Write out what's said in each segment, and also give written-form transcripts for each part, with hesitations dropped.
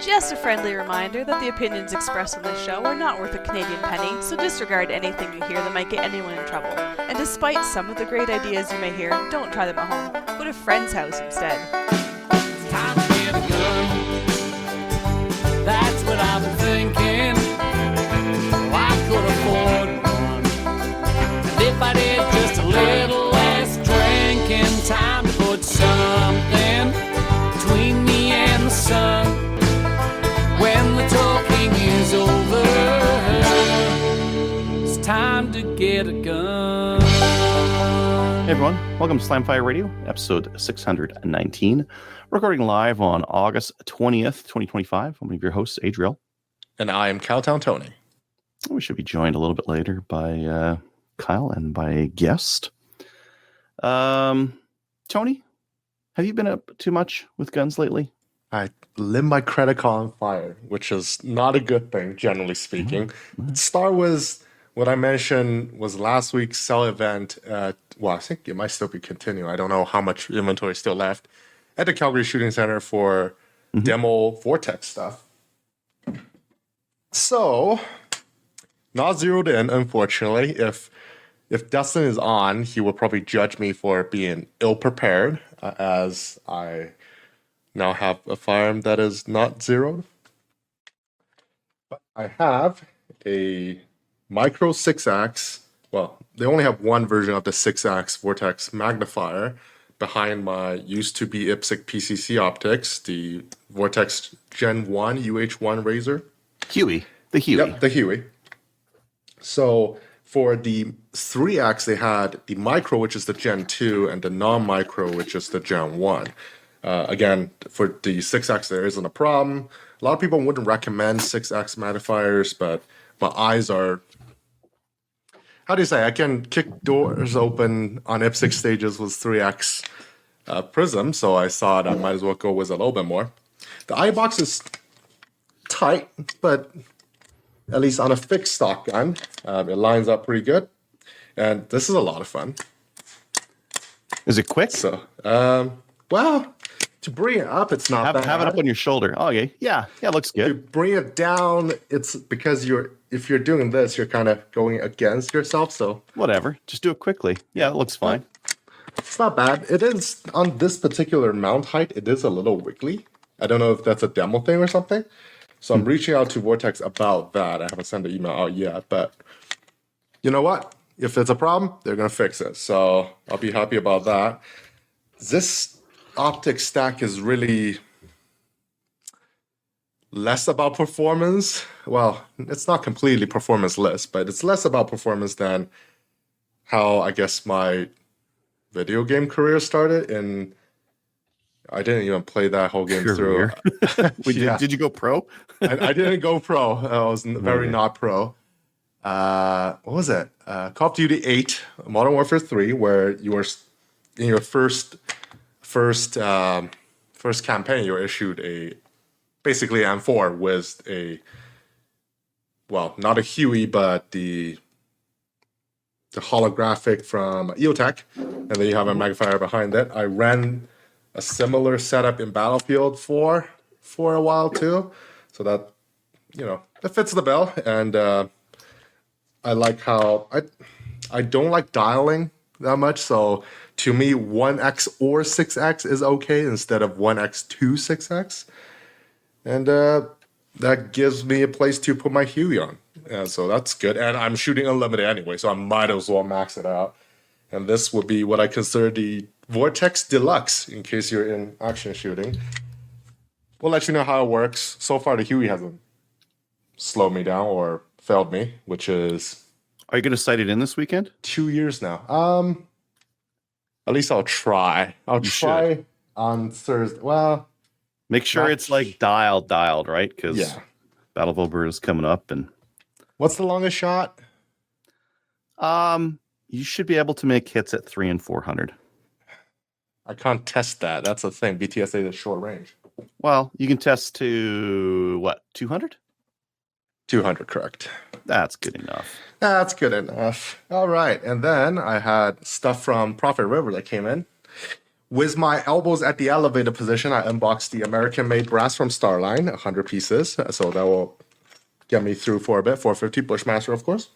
Just a friendly reminder that the opinions expressed on this show are not worth a Canadian penny, so disregard anything you hear that might get anyone in trouble. And despite some of the great ideas you may hear, don't try them at home. Go to a friend's house instead. It's time to get a gun. That's what I've been thinking. Well, I could afford one. And if I did just a little less drinking, time to put something between me and the sun. When the talking is over, it's time to get a gun. Hey everyone, welcome to Slamfire Radio, episode 619, recording live on August 20th, 2025. I'm one of your hosts, Adriel. And I am Cowtown Tony. We should be joined a little bit later by Kyle and by a guest. Tony, have you been up too much with guns lately? I lit my credit card on fire, which is not a good thing, generally speaking. Mm-hmm. Start with what I mentioned was last week's sell event at, well, I think it might still be continuing. I don't know how much inventory is still left at the Calgary Shooting Center for demo Vortex stuff. So, not zeroed in, unfortunately. If Dustin is on, he will probably judge me for being ill-prepared, as I now have a firearm that is not zeroed. But I have a micro 6-ax. Well, they only have one version of the 6-ax Vortex magnifier behind my used-to-be IPSC PCC optics, the Vortex Gen 1 UH1 Razor. Huey. The Huey. Yep, the Huey. So for the 3-ax, they had the micro, which is the Gen 2, and the non-micro, which is the Gen 1. Again, for the 6-ax, there isn't a problem. A lot of people wouldn't recommend 6-ax magnifiers, but my eyes are... How do you say? I can kick doors open on IPSC stages with 3-ax prism, so I thought I might as well go with a little bit more. The eye box is tight, but at least on a fixed stock gun, it lines up pretty good. And this is a lot of fun. Is it quick? So, well, to bring it up, it's not bad. Have it up on your shoulder. Oh, okay. Yeah, it looks To good. bring it down, it's because if you're doing this, you're kind of going against yourself. So Whatever. Just do it quickly. Yeah, it looks fine. it's not bad. It is, on this particular mount height, it is a little wiggly. I don't know if that's a demo thing or something. So I'm reaching out to Vortex about that. I haven't sent the email out yet, but you know what? If it's a problem, they're going to fix it. So I'll be happy about that. This optic stack is really less about performance. Well, it's not completely performance-less, but it's less about performance than how I guess my video game career started. And I didn't even play that whole game through. Yeah. Did you go pro? I didn't go pro. I was very not pro. What was it? Call of Duty 8, Modern Warfare 3, where you were in your first campaign, you were issued basically M4 with not a Huey, but the holographic from EOTech, and then you have a magnifier behind it. I ran a similar setup in Battlefield 4 for a while too, so that it fits the bill, and I like how I don't like dialing that much, so to me 1x or 6x is okay instead of 1x to 6x, and that gives me a place to put my Huey on, so that's good. And I'm shooting unlimited anyway, so I might as well max it out, and this would be what I consider the Vortex Deluxe in case you're in action shooting. We'll let you know how it works. So far the Huey hasn't slowed me down or failed me, which is... Are you going to sight it in this weekend? 2 years now. At least I'll try. I'll try on Thursday. Well, make sure it's like dialed, right? Because Battle of Alberta is coming up, and what's the longest shot? You should be able to make hits at 300 and 400. I can't test that. That's the thing. BTSA is short range. Well, you can test to what? 200? 200, correct. That's good enough. That's good enough. All right. And then I had stuff from Prophet River that came in. With my elbows at the elevated position, I unboxed the American-made brass from Starline, 100 pieces. So that will get me through for a bit. 450 Bushmaster, of course.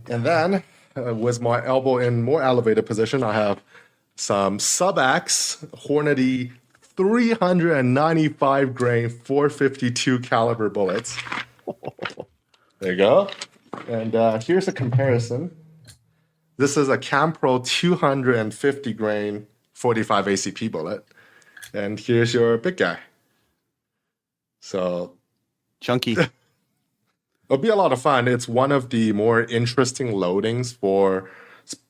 And then, with my elbow in more elevated position, I have some Sub-X Hornady 395 grain 452 caliber bullets. There you go. And here's a comparison. This is a Campro 250 grain 45 ACP bullet. And here's your big guy. So Chunky. it'll be a lot of fun. It's one of the more interesting loadings for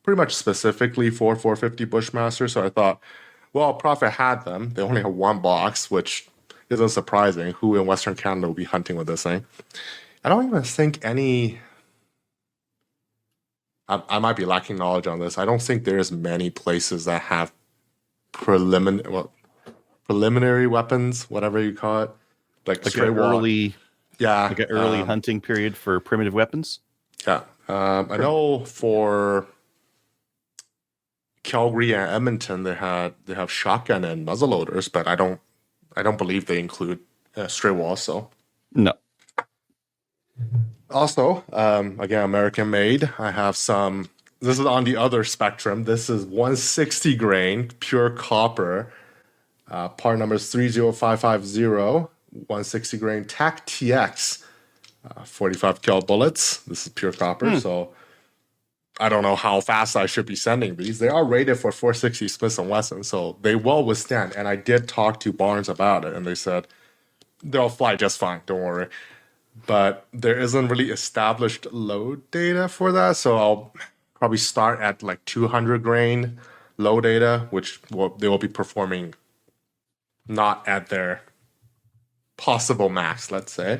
pretty much specifically for 450 Bushmaster. So I thought, well, Prophet had them. They only have one box, which isn't surprising. Who in Western Canada will be hunting with this thing? I don't even think any... I might be lacking knowledge on this. I don't think there's many places that have preliminary weapons, whatever you call it, like an early, yeah, like an early hunting period for primitive weapons. Yeah, I know for Calgary and Edmonton, they have shotgun and muzzleloaders, but I don't believe they include stray walls. So no. Also, again, American made. I have some. This is on the other spectrum. This is 160 grain pure copper. Part number is 30550. 160 grain TAC TX 45 cal bullets. This is pure copper. So I don't know how fast I should be sending these. They are rated for 460 Smith & Wesson, so they will withstand. And I did talk to Barnes about it, and they said they'll fly just fine. Don't worry. But there isn't really established load data for that, so I'll probably start at like 200 grain load data, which they will be performing not at their possible max, let's say.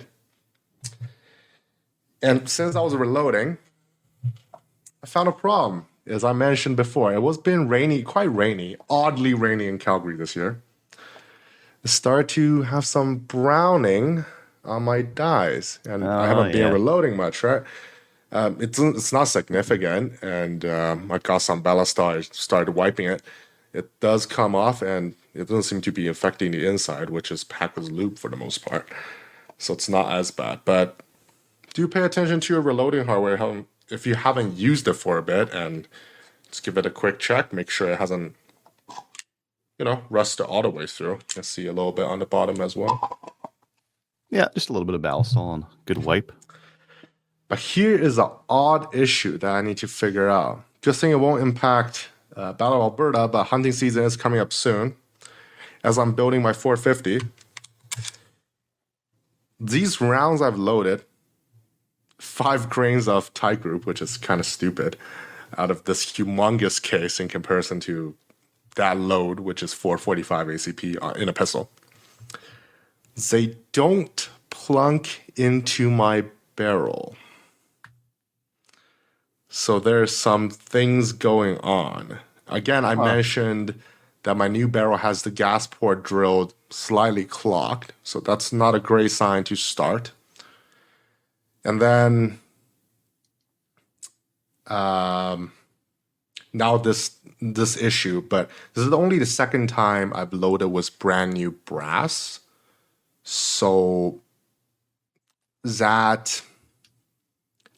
And since I was reloading, I found a problem. As I mentioned before, it was been rainy, quite rainy, oddly rainy in Calgary this year. It started to have some browning on my dies, and I haven't been reloading much, right? It's not significant, and I got some ballast. I started wiping it. It does come off, and it doesn't seem to be affecting the inside, which is packed with lube for the most part. So it's not as bad. But do pay attention to your reloading hardware. If you haven't used it for a bit, and just give it a quick check, make sure it hasn't, rusted all the way through. You can see a little bit on the bottom as well. Yeah, just a little bit of ballast on. Good wipe. But here is an odd issue that I need to figure out. Just saying it won't impact Battle of Alberta, but hunting season is coming up soon. As I'm building my 450, these rounds I've loaded 5 grains of tie group, which is kind of stupid, out of this humongous case in comparison to that load, which is 445 ACP in a pistol. They don't plunk into my barrel. So there's some things going on. Again, I mentioned that my new barrel has the gas port drilled slightly clogged. So that's not a great sign to start. And then now this issue, but this is only the second time I've loaded with brand new brass. So that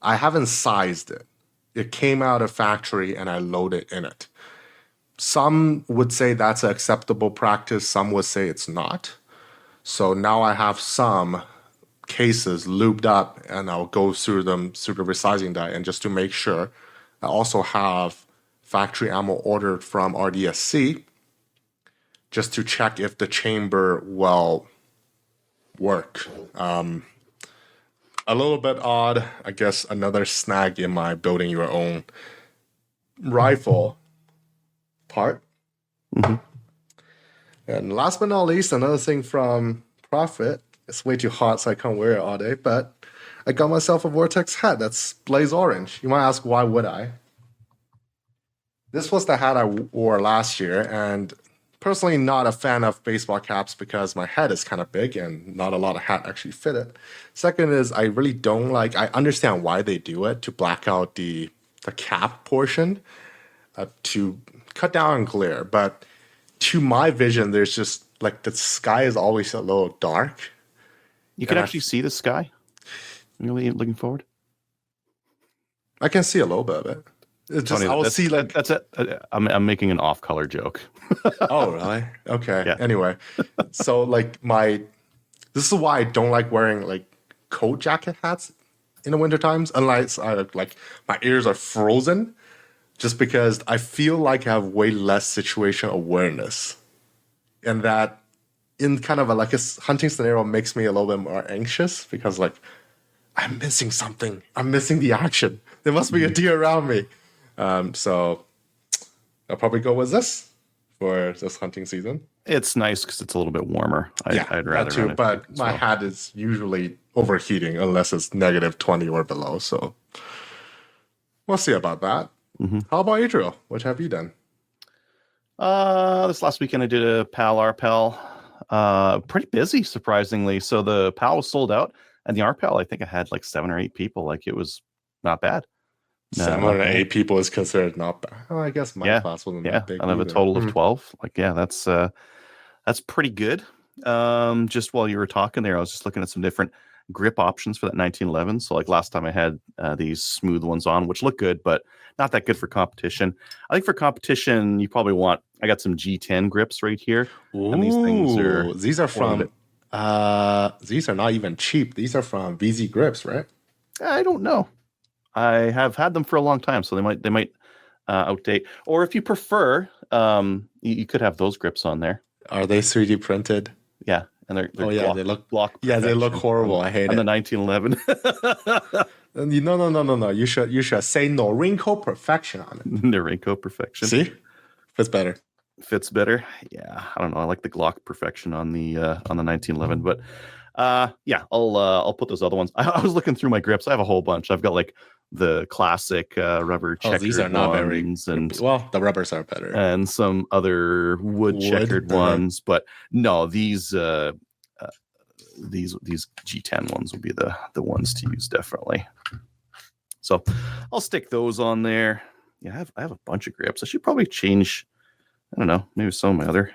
I haven't sized it. It came out of factory and I loaded in it. Some would say that's an acceptable practice. Some would say it's not. So now I have some cases lubed up and I'll go through them through the resizing die. And just to make sure, I also have factory ammo ordered from RDSC just to check if the chamber will work. A little bit odd, I guess, another snag in my building your own rifle part. Mm-hmm. And last but not least, another thing from Prophet. It's way too hot, so I can't wear it all day, but I got myself a Vortex hat that's blaze orange. You might ask, why would I? This was the hat I wore last year, and personally not a fan of baseball caps because my head is kind of big and not a lot of hat actually fit it. Second is I really don't like, I understand why they do it, to black out the cap portion, to cut down and clear, but to my vision, there's just like the sky is always a little dark. You can actually see the sky. Really looking forward. I can see a little bit of it. It's just Tony, I will see like that's it. I'm making an off-color joke. oh really? Okay. Yeah. Anyway, so like this is why I don't like wearing like coat jacket hats in the winter times, unless like my ears are frozen, just because I feel like I have way less situation awareness, and that in kind of like a hunting scenario makes me a little bit more anxious because like I'm missing something. I'm missing the action. There must be a deer around me. So I'll probably go with this for this hunting season. It's nice because it's a little bit warmer. I'd rather that too. run it But as my well. hat is usually overheating unless it's negative 20 or below. So we'll see about that. How about Adriel? What have you done? This last weekend I did a PAL RPAL. Pretty busy, surprisingly. So the PAL was sold out, and the RPAL I think I had like 7 or 8 people. Like it was not bad. 7 or 8 people is considered not bad. Oh, I guess my class wasn't that big. I have a total of 12. Like, yeah, that's pretty good. Just while you were talking there, I was just looking at some different grip options for that 1911. So like last time I had these smooth ones on, which look good, but not that good for competition. I think for competition, you probably want, I got some G10 grips right here. Ooh, and these are from, these are not even cheap. These are from VZ Grips, right? I don't know. I have had them for a long time, so they might outdate. Or if you prefer, you could have those grips on there. Are they 3D printed? Yeah, and they're they look block. Yeah, they look perfection horrible. I hate on it. the 1911. No. You should say no wrinkle perfection on it. The Raincoat perfection. See, fits better. Fits better. Yeah, I don't know. I like the Glock perfection on the 1911, but yeah, I'll put those other ones. I was looking through my grips. I have a whole bunch. I've got like the classic rubber checkered these are not very ones, and well, the rubbers are better. and some other wood checkered ones. But no, these G10 ones will be the ones to use definitely. So I'll stick those on there. Yeah, I have a bunch of grips. I should probably change. I don't know, maybe some of my other.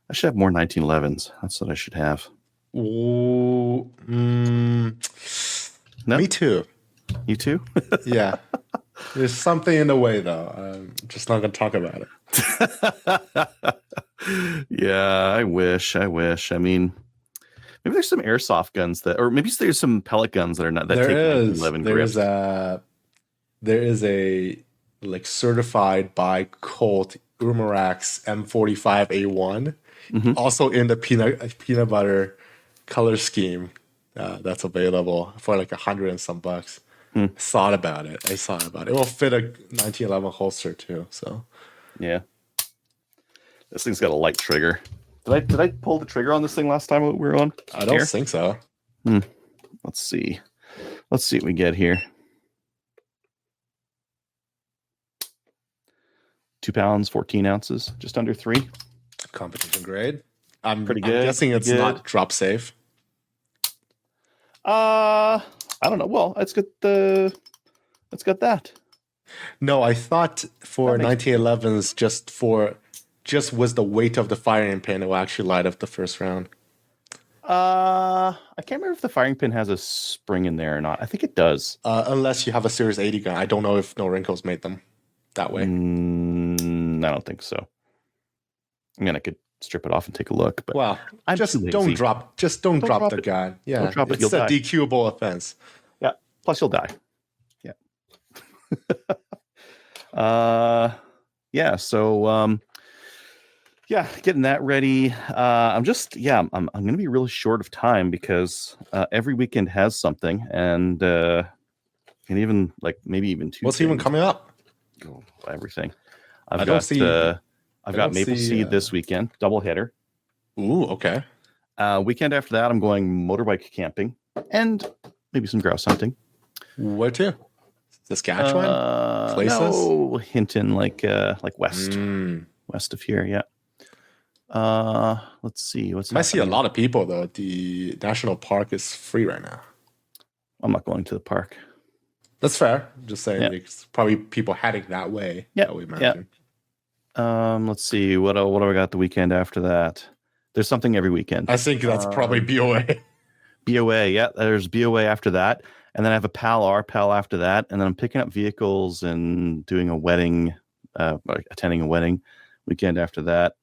I should have more 1911s. That's what I should have. Ooh, No? Me too. You too? Yeah. There's something in the way, though. I'm just not going to talk about it. Yeah, I wish. I mean, maybe there's some airsoft guns or maybe there's some pellet guns that are not that take 1911 grips. There is a like certified by Colt Umarax M45A1, also in the peanut butter color scheme that's available for like $100 and some bucks. I saw about it. It will fit a 1911 holster too. So yeah, this thing's got a light trigger. Did I pull the trigger on this thing last time we were on? I don't think so. Let's see what we get here. 2 pounds, 14 ounces, just under 3. Competition grade. I'm pretty good. I'm guessing it's not drop safe. I don't know. Well, it's got that. No, I thought for 1911s, just was the weight of the firing pin, it will actually light up the first round. I can't remember if the firing pin has a spring in there or not. I think it does. Unless you have a Series 80 gun. I don't know if No Wrinkles made them that way. I don't think so. I mean, I could strip it off and take a look, but well, I'm just too lazy. don't drop the it. gun. Yeah, Don't drop it, it's you'll a die. DQable offense. Yeah. Plus, you'll die. Yeah. Yeah. So, yeah, getting that ready. I'm going to be really short of time because every weekend has something, and even maybe even 2. What's even coming up? Oh, everything. I've got Maple Seed this weekend, double hitter. Ooh, okay. Weekend after that, I'm going motorbike camping and maybe some grouse hunting. Where to? Saskatchewan? Places? No, Hinton, like west of here. Yeah. Let's see what's. I see a lot of people though. The national park is free right now. I'm not going to the park. That's fair. Just saying, there's probably people heading that way. Yeah, that we mentioned. Let's see. What do I got the weekend after that? There's something every weekend. I think that's probably BOA. BOA, yeah. There's BOA after that, and then I have a PAL after that, and then I'm picking up vehicles and doing a wedding, attending a wedding weekend after that,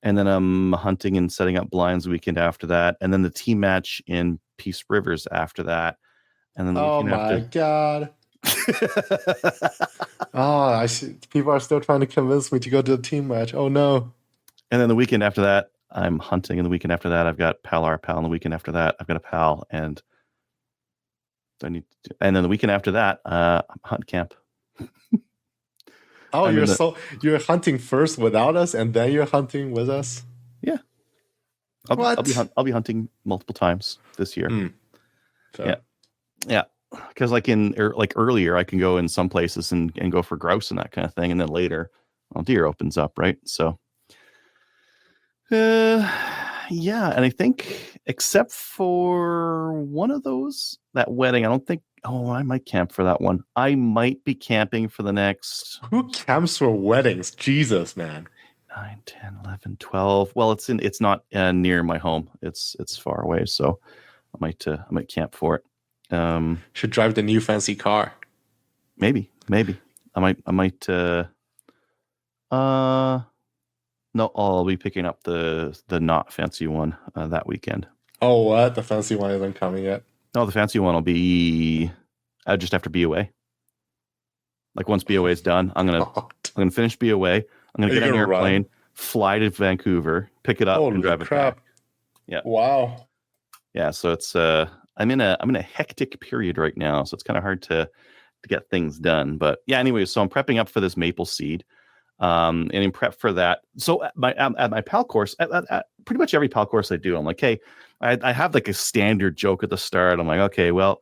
and then I'm hunting and setting up blinds the weekend after that, and then the team match in Peace Rivers after that, and then the Oh weekend my god. Oh, I see. People are still trying to convince me to go to the team match. Oh no. And then the weekend after that, I'm hunting, and the weekend after that, I've got PAL, and the weekend after that, I've got a PAL, and and then the weekend after that, hunt camp. Oh, you're hunting first without us, and then you're hunting with us. Yeah, I'll be hunting multiple times this year. Yeah. Because earlier, I can go in some places and go for grouse and that kind of thing, and then later, deer opens up, right? So, yeah, and I think except for one of those, that wedding, I don't think. Oh, I might camp for that one. I might be camping for the next. Who camps for weddings? Jesus, man. 9, 10, 11, 12. Well, it's not near my home. It's far away, so I might camp for it. Should drive the new fancy car. Maybe. I might. No, I'll be picking up the not fancy one that weekend. Oh, what? The fancy one isn't coming yet? No, the fancy one will be just after BOA. Like once BOA is done, I'm gonna finish BOA. I'm gonna get on an airplane, fly to Vancouver, pick it up, and drive it back. Yeah. Wow. Yeah. So it's I'm in a hectic period right now, so it's kind of hard to get things done. But yeah, anyway, so I'm prepping up for this maple seed. And in prep for that, so at my PAL course, at pretty much every PAL course I do, I'm like, hey, I have like a standard joke at the start. I'm like, okay, well,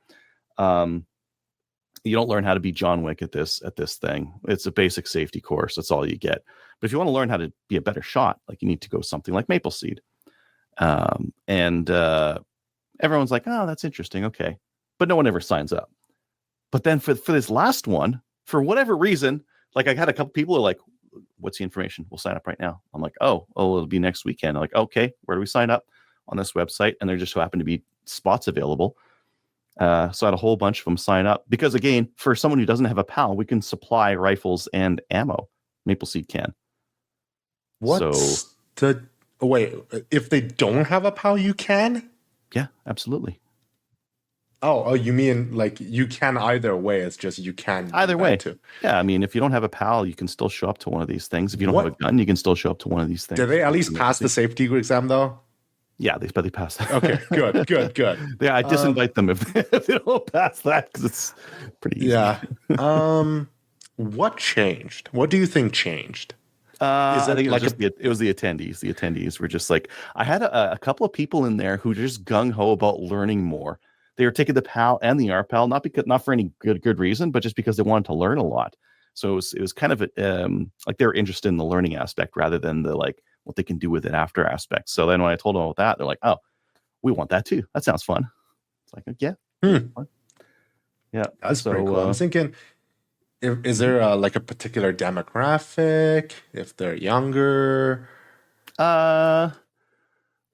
you don't learn how to be John Wick at this thing. It's a basic safety course. That's all you get. But if you want to learn how to be a better shot, like you need to go something like maple seed. And everyone's like, oh, that's interesting. Okay. But no one ever signs up. But then for this last one, for whatever reason, like I had a couple people who are like, what's the information? We'll sign up right now. I'm like, oh, it'll be next weekend. I'm like, okay, where do we sign up? On this website. And there just so happened to be spots available. So I had a whole bunch of them sign up because, again, for someone who doesn't have a PAL, we can supply rifles and ammo. Maple Seed can. Wait, if they don't have a PAL, you can? Yeah, absolutely. Oh, you mean like you can either way? It's just you can either way too. Yeah, I mean, if you don't have a PAL, you can still show up to one of these things. If you don't have a gun, you can still show up to one of these things. Did they at least pass the safety exam though? Yeah, they passed that. Okay, good. Yeah, I disinvite them if they don't pass that because it's pretty easy. Yeah. What changed? What do you think changed? I think it was the attendees. The attendees were just like, I had a couple of people in there who were just gung ho about learning more. They were taking the PAL and the RPAL, not for any good reason, but just because they wanted to learn a lot. So it was kind of like they were interested in the learning aspect rather than the like what they can do with it after aspect. So then when I told them about that, they're like, "Oh, we want that too. That sounds fun." It's like, yeah, yeah, that's pretty cool. I'm thinking, is there like a particular demographic? If they're younger,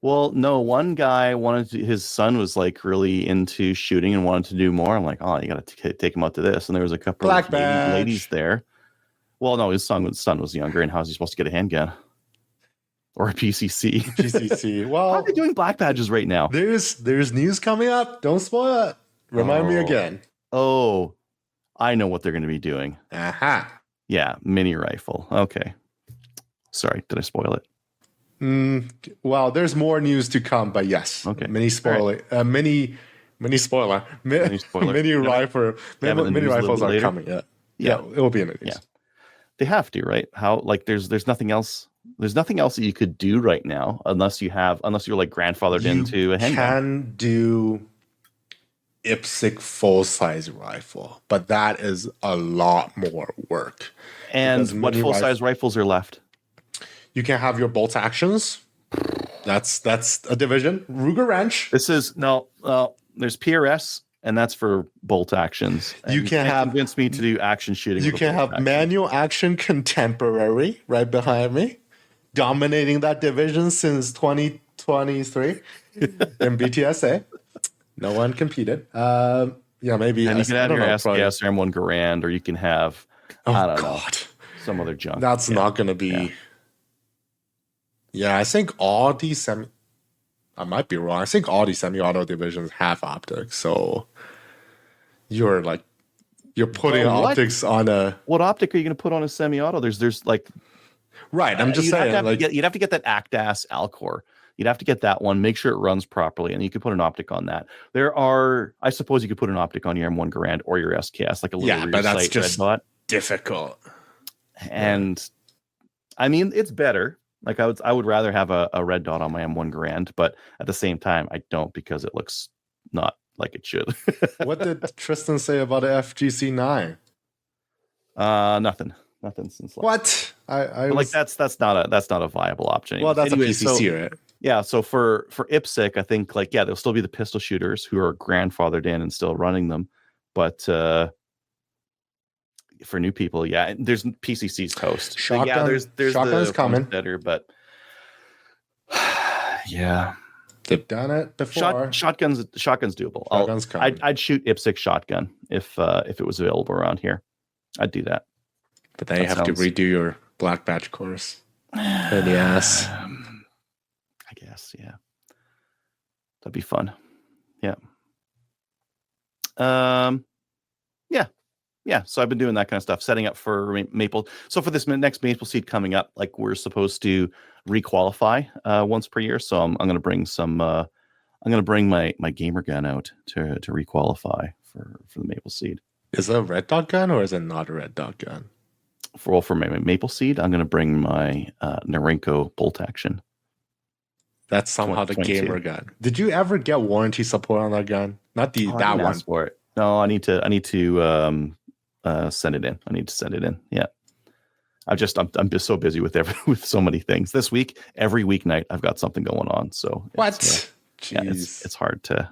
well, no, one guy his son was like really into shooting and wanted to do more. I'm like, oh, you got to take him out to this. And there was a couple of ladies there. Well, no, his son was younger. And how's he supposed to get a handgun or a PCC? PCC. Well, how are they doing black badges right now? There's news coming up. Don't spoil it. Remind me again. Oh, I know what they're going to be doing. Aha. Yeah, mini rifle. Okay. Sorry, did I spoil it? Well, there's more news to come, but yes. Okay. Mini spoiler. Mini rifles are coming. Yeah, it will be in the news. Yeah. They have to, right? How like there's nothing else. There's nothing else that you could do right now unless you're like grandfathered into a handgun. You can do IPSC full-size rifle, but that is a lot more work. And what full-size rifles are left? You can have your bolt actions. That's a division. Ruger wrench. This is there's PRS and that's for bolt actions. You And can have convince me to do action shooting. you with a can bolt have action. manual action contemporary right behind me, dominating that division since 2023 in BTSA. No one competed. Yeah, maybe And you can have don't your know, probably- SKS or M1 Garand, or you can have Oh I don't know God, some other junk. that's Yeah. not going to be. Yeah, I think all these semi. I might be wrong. I think all these semi-auto divisions have optics. So you're putting Well, what? optics on a What optic are you going to put on a semi-auto? There's like right. I'm just saying, you'd have to get that ACDAS Alcor. You'd have to get that one, make sure it runs properly, and you could put an optic on that. I suppose you could put an optic on your M1 Garand or your SKS, like a little but that's sight just red dot. difficult. And I mean, it's better. Like I would rather have a red dot on my M1 Garand, but at the same time, I don't, because it looks not like it should. What did Tristan say about the FGC 9? Nothing since What? But like that's not a viable option. Well, that's Anyway, a PCC, right? Yeah, so for IPSC, I think there'll still be the pistol shooters who are grandfathered in and still running them, but for new people, there's PCC's toast. Shotgun, there's shotgun's the coming. better, but yeah, they've done it before. Shotgun's doable. Shotgun's coming. I'd shoot IPSC shotgun if it was available around here. I'd do that. But then you have to redo your black badge course. And yes. I guess, yeah. That'd be fun. Yeah. Yeah. So I've been doing that kind of stuff, setting up for Maple. So for this next Maple Seed coming up, like, we're supposed to requalify once per year. So I'm going to bring I'm going to bring my gamer gun out to requalify for the Maple Seed. Is it a red dot gun or is it not a red dot gun? For my Maple Seed, I'm going to bring my Norinco bolt action. That's somehow the 22. gamer gun. Did you ever get warranty support on that gun? Not that one. For it. No, I need to send it in. I need to send it in. Yeah. I'm just so busy with with so many things this week. Every weeknight I've got something going on. So it's hard to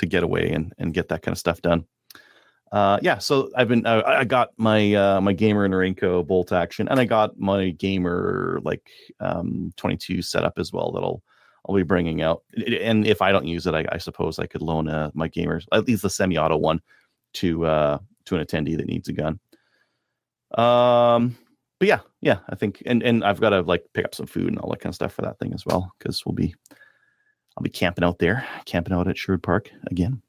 get away and get that kind of stuff done. So I got my gamer Norinco bolt action, and I got my gamer 22 setup as well that I'll be bringing out. And if I don't use it, I suppose I could loan my gamer, at least the semi-auto one, to an attendee that needs a gun. But yeah, I think, and I've got to pick up some food and all that kind of stuff for that thing as well, because I'll be camping out at Sherwood Park again.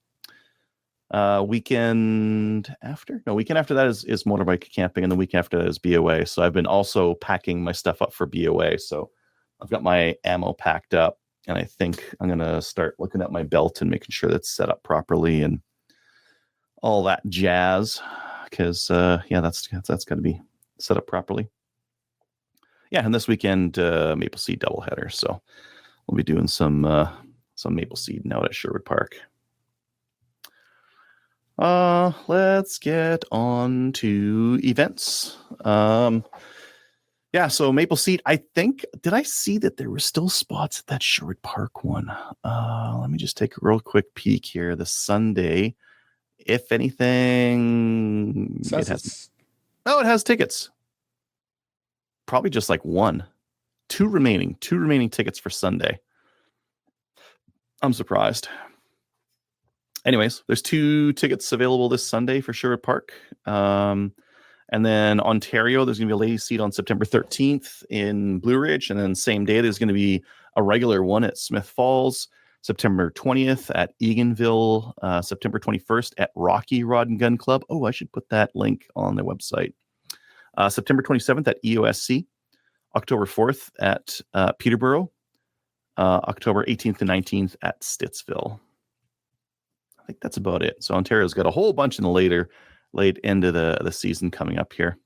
Weekend after that is motorbike camping, and the week after that is BOA. So I've been also packing my stuff up for BOA. So I've got my ammo packed up, and I think I'm gonna start looking at my belt and making sure that's set up properly and all that jazz. Because that's got to be set up properly. Yeah, and this weekend Maple Seed doubleheader. So we'll be doing some Maple Seed out at Sherwood Park. Let's get on to events. So Maple Seed, I think, did I see that there were still spots at that Sherwood Park one? Let me just take a real quick peek here. The Sunday, if anything, it has tickets. Probably just two remaining tickets for Sunday. I'm surprised. Anyways, there's 2 tickets available this Sunday for Sherwood Park. And then Ontario, there's going to be a ladies' seat on September 13th in Blue Ridge. And then same day, there's going to be a regular one at Smith Falls, September 20th at Eganville, September 21st at Rocky Rod and Gun Club. Oh, I should put that link on the website. September 27th at EOSC, October 4th at Peterborough, October 18th to 19th at Stittsville. I think that's about it. So Ontario's got a whole bunch in the late end of the season coming up here.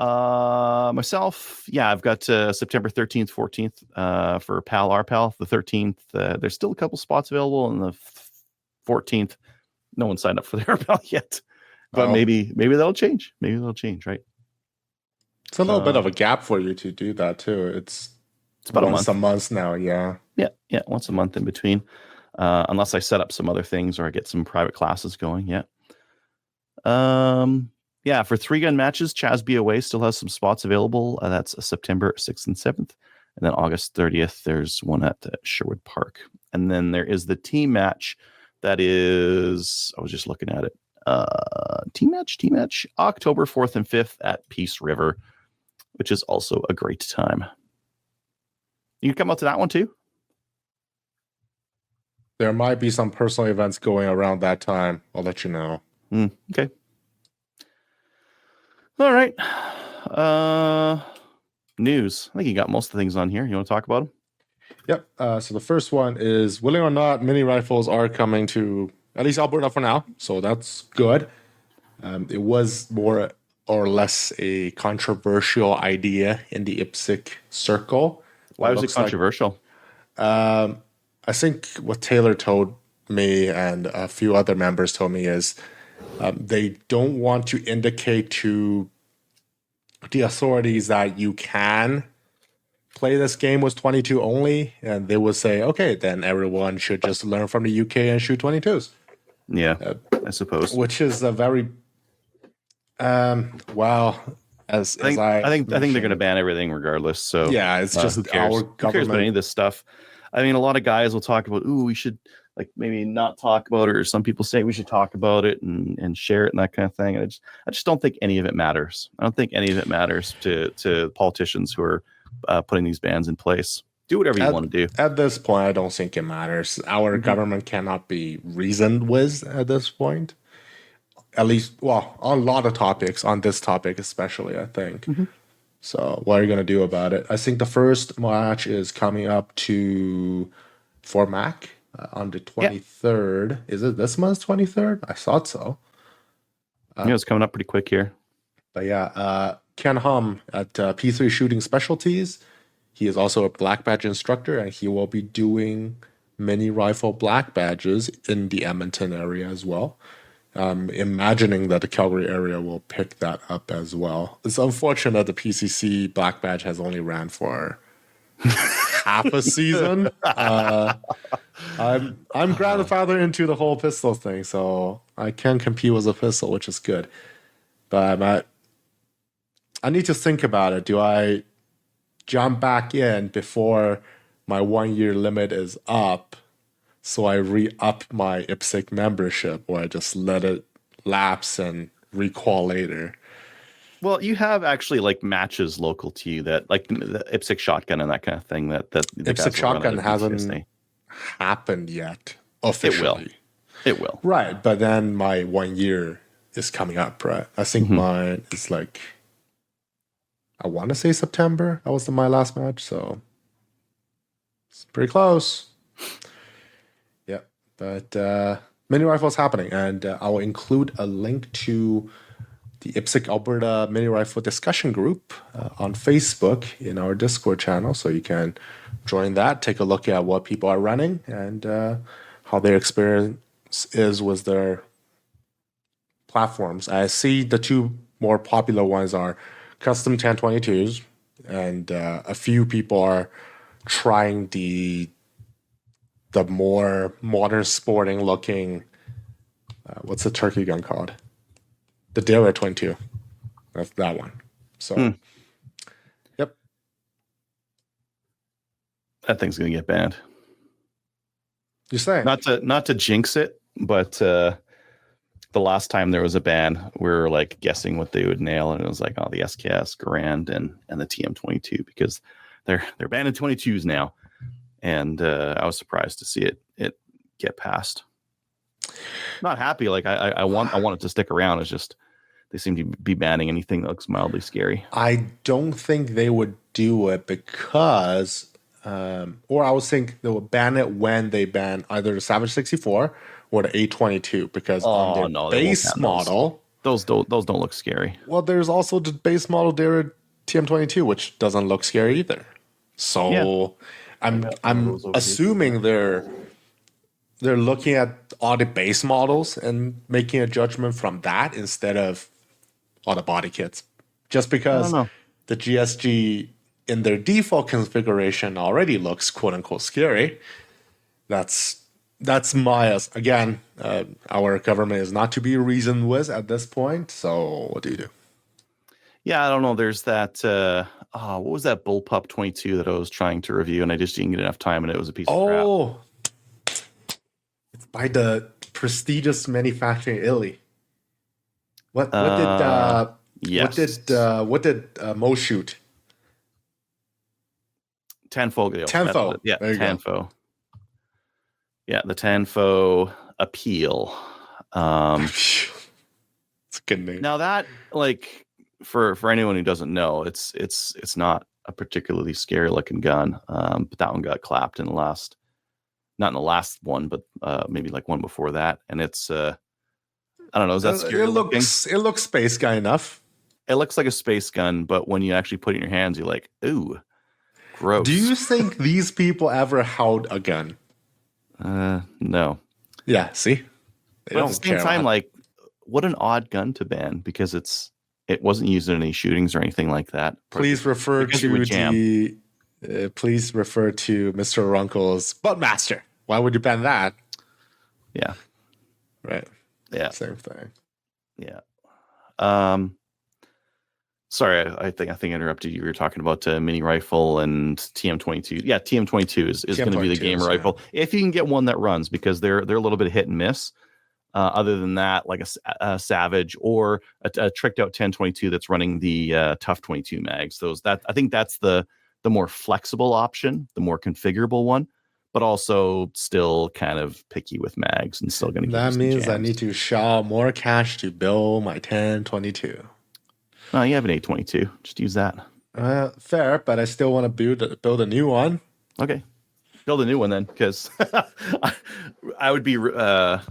Myself, I've got September 13th, 14th for PAL RPAL. The 13th, there's still a couple spots available, and the 14th, no one signed up for the RPAL yet. But maybe that'll change. Maybe that'll change, right? It's a little bit of a gap for you to do that too. It's about once a month now. Yeah, once a month in between. unless I set up some other things or I get some private classes going. Yeah. Yeah, for 3-gun matches, Chaz BOA still has some spots available. That's September 6th and 7th. And then August 30th, there's one at Sherwood Park. And then there is the team match that is, I was just looking at it. Team match, October 4th and 5th at Peace River, which is also a great time. You can come out to that one too? There might be some personal events going around that time. I'll let you know. Okay. All right. News. I think you got most of the things on here. You want to talk about them? Yep. So the first one is, willing or not, mini rifles are coming to at least Alberta for now. So that's good. It was more or less a controversial idea in the IPSC circle. Why was it controversial? I think what Taylor told me and a few other members told me is they don't want to indicate to the authorities that you can play this game with 22 only, and they would say, okay, then everyone should just learn from the UK and shoot 22s. Yeah, I suppose. Which is a very well, I think they're going to ban everything regardless. So yeah, it's just our government. Who cares about any of this stuff? I mean, a lot of guys will talk about, we should like maybe not talk about it, or some people say we should talk about it and share it and that kind of thing. And I just don't think any of it matters. I don't think any of it matters to politicians who are putting these bans in place. Do whatever you want to do. At this point, I don't think it matters. Our government cannot be reasoned with at this point. At least, well, on a lot of topics, on this topic especially, I think. So what are you going to do about it? I think the first match is coming up for Mac on the 23rd. Yeah. Is it this month's 23rd? I thought so. It's coming up pretty quick here. But yeah, Ken Hum at P3 Shooting Specialties. He is also a black badge instructor, and he will be doing mini rifle black badges in the Edmonton area as well. Imagining that the Calgary area will pick that up as well. It's unfortunate the PCC black badge has only ran for half a season. I'm grandfather into the whole pistol thing, so I can compete with a pistol, which is good. But I need to think about it. Do I jump back in before my 1-year limit is up, so I re-up my IPSC membership, or I just let it lapse and requal later? Well, you have actually like matches local to you that like the IPSC Shotgun and that kind of thing. That IPSC Shotgun hasn't happened yet officially. It will. Right, but then my 1 year is coming up, right? I think mine is like, I want to say September. That was my last match, so it's pretty close. Yeah, but mini rifles happening, and I will include a link to the IPSC Alberta mini rifle discussion group on Facebook in our Discord channel, so you can join that, take a look at what people are running and how their experience is with their platforms. I see the two more popular ones are custom 1022s, and a few people are trying the more modern sporting looking what's the turkey gun called? The Dara 22. That's that one. So yep. That thing's gonna get banned. You're saying? Not to jinx it, but the last time there was a ban, we were like guessing what they would nail, and it was like, the SKS, Garand, and the TM22, because they're banning 22s now, and I was surprised to see it get passed. Not happy. Like I want it to stick around. It's just they seem to be banning anything that looks mildly scary. I don't think they would do it because, or I would think they would ban it when they ban either the Savage 64 or the A22, because on their base model, those don't look scary. Well, there's also the base model Dara TM22, which doesn't look scary either. So yeah. I'm assuming they're looking at all the base models and making a judgment from that instead of all the body kits. Just because the GSG in their default configuration already looks quote unquote scary, that's that's my again. Our government is not to be reasoned with at this point. So what do you do? Yeah, I don't know. There's that. What was that Bullpup 22 that I was trying to review, and I just didn't get enough time, and it was a piece of crap. Oh, it's by the prestigious manufacturer in Italy. What did Yes. what did Mo shoot? Tanfoglio. Tanfo. Yeah, There you go. Tanfo. Yeah, the Tanfo Appeal. It's a good name. Now that, like, for anyone who doesn't know, it's not a particularly scary looking gun. But that one got clapped in the last, not in the last one, but maybe like one before that, and it's I don't know. Is that scary looking? It looks space guy enough. It looks like a space gun, but when you actually put it in your hands, you're like, ooh, gross. Do you think these people ever held a gun? No. Yeah, see? They But at the same time, like, what an odd gun to ban, because it wasn't used in any shootings or anything like that. Please refer Because it would to please refer to Mr. Runkle's Buttmaster. Why would you ban that? Yeah. Right. Yeah. Same thing. Yeah. Sorry, I think I interrupted you. We were talking about mini rifle and TM22. Yeah, TM22 is going to be the gamer rifle if you can get one that runs, because they're a little bit hit and miss. Other than that, like a Savage or a tricked out 1022 that's running the Tough 22 mags. I think that's the more flexible option, the more configurable one, but also still kind of picky with mags and still going to. That means I need to shell out more cash to build my 1022. No, you have an 822. Just use that. Fair, but I still want to build a new one. Okay, build a new one then, because I would be a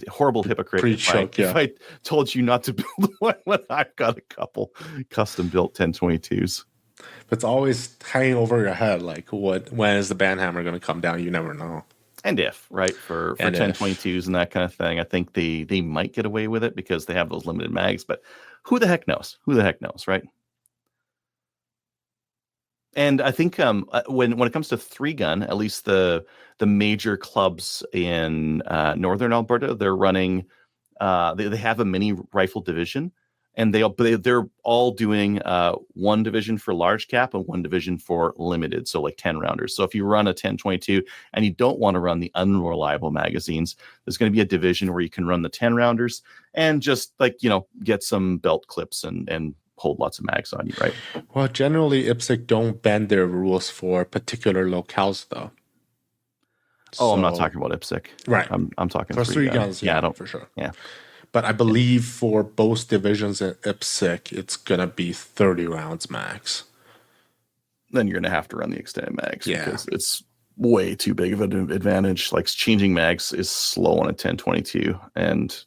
horrible hypocrite if I told you not to build one when I've got a couple custom built 1022s. It's always hanging over your head, like when is the banhammer going to come down? You never know. And if, right, for 1022s and that kind of thing, I think they might get away with it because they have those limited mags, but who the heck knows? Who the heck knows, right? And I think when it comes to 3-gun, at least the major clubs in northern Alberta, they're running. They have a mini rifle division, and they're all doing one division for large cap and one division for limited, so like 10 rounders. So if you run a 1022 and you don't want to run the unreliable magazines, there's going to be a division where you can run the 10 rounders and just get some belt clips and hold lots of mags on you, right? Well, generally, IPSC don't bend their rules for particular locales, though. Oh, I'm not talking about IPSC. Right. I'm talking for 3 guns. Yeah, I don't for sure. Yeah. But I believe for both divisions in IPSC, it's going to be 30 rounds max. Then you're going to have to run the extended mags because it's way too big of an advantage. Like, changing mags is slow on a 1022, and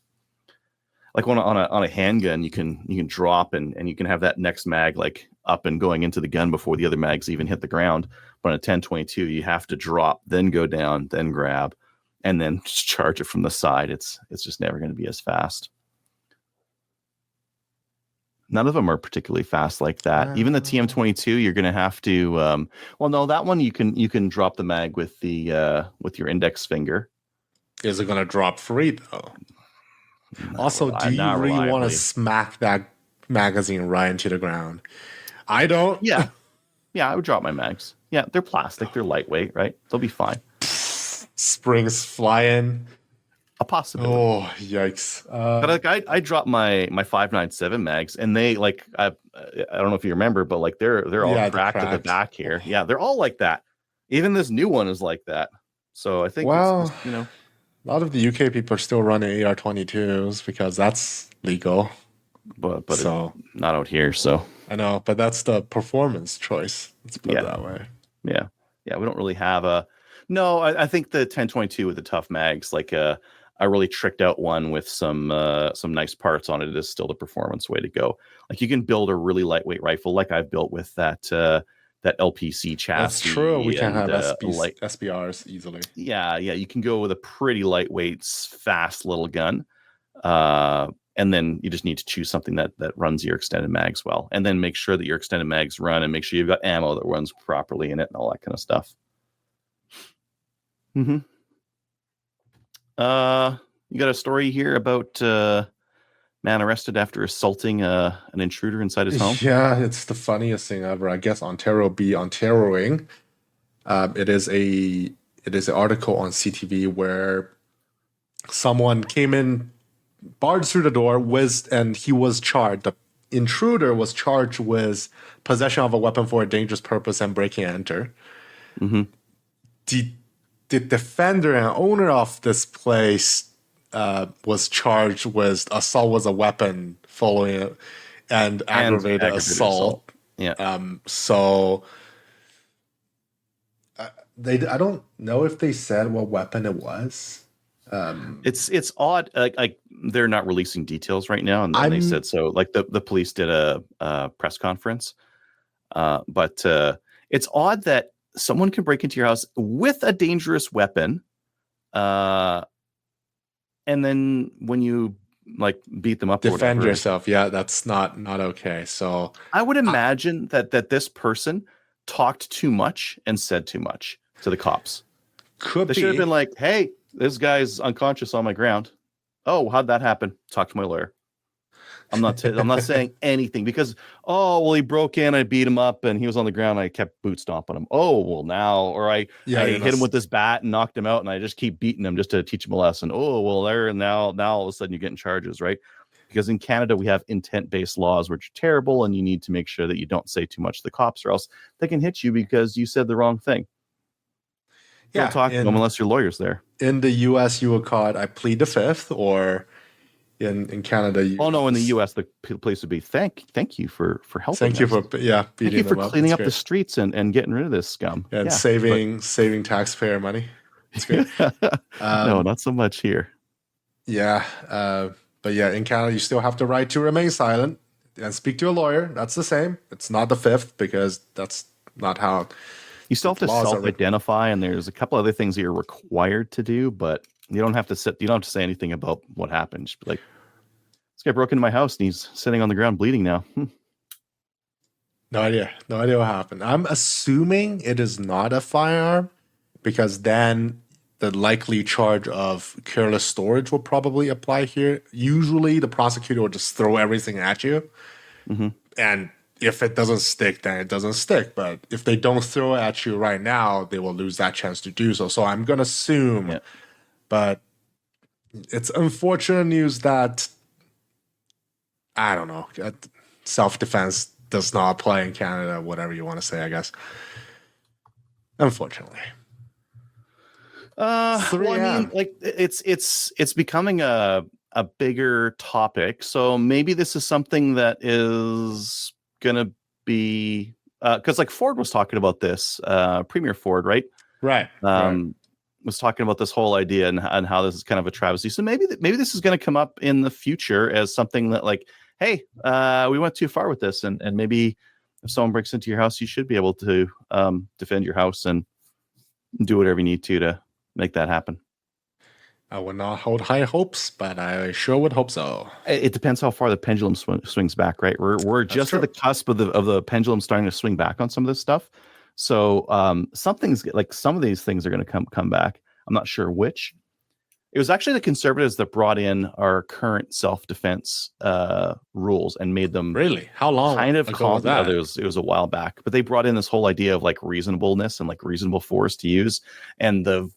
like on a handgun, you can drop and you can have that next mag like up and going into the gun before the other mags even hit the ground. But on a 1022, you have to drop, then go down, then grab, and then just charge it from the side. It's just never going to be as fast. None of them are particularly fast like that. Even the TM22, you're going to have to. Well, no, that one you can drop the mag with with your index finger. Is it going to drop free though? Also, do you really want to smack that magazine right into the ground? I don't. Yeah, I would drop my mags. Yeah, they're plastic. They're lightweight, right? They'll be fine. Springs flying. A possibility. Oh, yikes. But like I dropped my 5.97 mags, and they I don't know if you remember, but like they're all cracked at the back here. Yeah, they're all like that. Even this new one is like that. So I think a lot of the UK people are still running AR-22s because that's legal. But not out here. So I know, but that's the performance choice. Let's put it that way. Yeah. We don't really have a. No, I think the 1022 with the tough mags, like a really tricked out one with some nice parts on it, is still the performance way to go. Like, you can build a really lightweight rifle, like I've built with that LPC chassis. That's true. We can have SBRs easily. Yeah. You can go with a pretty lightweight, fast little gun. And then you just need to choose something that runs your extended mags well, and then make sure that your extended mags run, and make sure you've got ammo that runs properly in it and all that kind of stuff. Mm-hmm. You got a story here about man arrested after assaulting an intruder inside his home? Yeah, it's the funniest thing ever. I guess Ontario be Ontarioing. It is an article on CTV where someone came in, barged through the door, and he was charged. The intruder was charged with possession of a weapon for a dangerous purpose and breaking and enter. Mm-hmm. The defender and owner of this place was charged with assault with a weapon following it and aggravated assault. Yeah. So I don't know if they said what weapon it was. It's odd. Like they're not releasing details right now, and then they said so. Like the police did a press conference, but it's odd that someone can break into your house with a dangerous weapon, and then when you like beat them up, defend yourself. Yeah, that's not okay. So I would imagine that this person talked too much and said too much to the cops. They should have been like, "Hey, this guy's unconscious on my ground. Oh, how'd that happen? Talk to my lawyer." I'm not saying anything because, he broke in, I beat him up, and he was on the ground. I kept boot stomping him. Oh, well now, or I hit him with this bat and knocked him out, and I just keep beating him just to teach him a lesson. Oh, well now all of a sudden you're getting charges, right? Because in Canada we have intent-based laws which are terrible, and you need to make sure that you don't say too much to the cops, or else they can hit you because you said the wrong thing. Don't talk to them unless your lawyer's there. In the U.S., you will call it I plead the fifth, or in Canada. In the U.S., the place would be thank you for helping. Thank you for beating thank you for them cleaning up the streets and getting rid of this scum and saving taxpayer money. It's great. No, not so much here. Yeah, but yeah, in Canada, you still have the right to remain silent and speak to a lawyer. That's the same. It's not the fifth because that's not how. You still have to self-identify, and there's a couple other things that you're required to do, but you don't have to say anything about what happened. Just be like, this guy broke into my house and he's sitting on the ground bleeding now. No idea what happened. I'm assuming it is not a firearm because then the likely charge of careless storage will probably apply here. Usually the prosecutor will just throw everything at you. Mm-hmm. And if it doesn't stick, then it doesn't stick. But if they don't throw it at you right now, they will lose that chance to do so. So I'm going to assume, but it's unfortunate news that, I don't know, self-defense does not apply in Canada, whatever you want to say, I guess. Unfortunately. It's becoming a bigger topic. So maybe this is something that is gonna be because like Ford was talking about this, Premier Ford, right? Right. Was talking about this whole idea and how this is kind of a travesty. So maybe this is going to come up in the future as something that like, hey, we went too far with this, and maybe if someone breaks into your house, you should be able to defend your house and do whatever you need to make that happen. I would not hold high hopes, but I sure would hope so. It depends how far the pendulum swings back, right? We're just at the cusp of the pendulum starting to swing back on some of this stuff. So some of these things are going to come back. I'm not sure which. It was actually the Conservatives that brought in our current self-defense rules and made them really how long kind of ago was that? It was a while back, but they brought in this whole idea of like reasonableness and like reasonable force to use, and the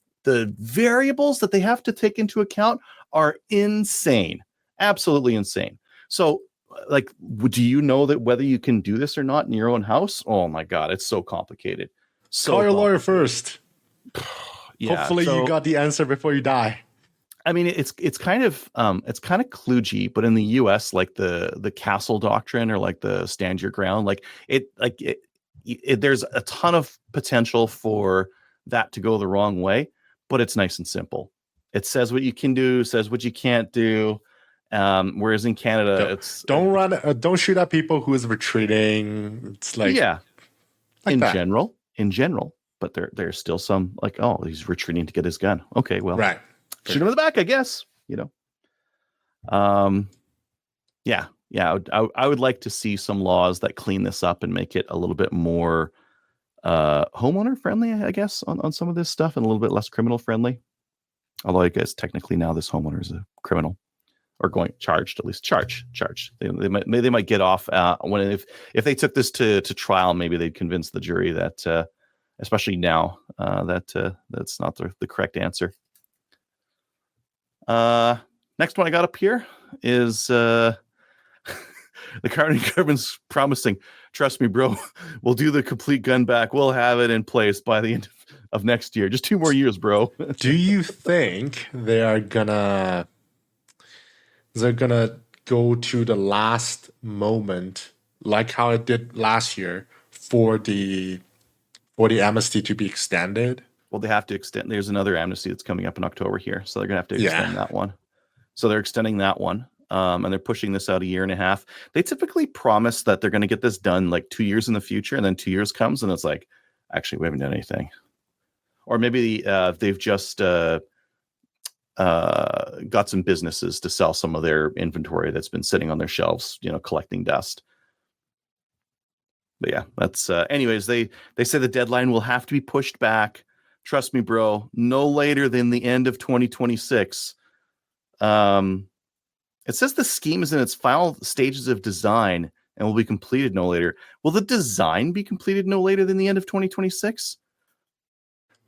variables that they have to take into account are insane, absolutely insane. So like, do you know that whether you can do this or not in your own house? Oh my God, it's so complicated. Call your lawyer first. Hopefully you got the answer before you die. I mean, it's kind of kludgy, but in the U.S., like the castle doctrine or like the stand your ground, there's a ton of potential for that to go the wrong way, but it's nice and simple. It says what you can do, says what you can't do. Whereas in Canada, don't shoot at people who is retreating. It's like in general, but there's still some like, oh, he's retreating to get his gun. Okay, well, right. Shoot him in the back, I guess. I would like to see some laws that clean this up and make it a little bit more homeowner friendly, I guess, on some of this stuff, and a little bit less criminal friendly. Although I guess technically now this homeowner is a criminal, or going charged, at least charged. They might get off when if they took this to trial, maybe they'd convince the jury that, especially now, that's not the correct answer. Next one I got up here is the county government's promising, trust me, bro, we'll do the complete gun back. We'll have it in place by the end of next year. Just 2 more years, bro. Do you think they're gonna go to the last moment, like how it did last year, for the amnesty to be extended? Well, they have to extend. There's another amnesty that's coming up in October here, so they're gonna have to extend that one. So they're extending that one, and they're pushing this out 1.5 years. They typically promise that they're going to get this done like 2 years in the future, and then 2 years comes, and it's like, actually, we haven't done anything. Or maybe they've just got some businesses to sell some of their inventory that's been sitting on their shelves, collecting dust. But yeah, that's anyways, they say the deadline will have to be pushed back. Trust me, bro, no later than the end of 2026. It says the scheme is in its final stages of design and will be completed no later. Will the design be completed no later than the end of 2026?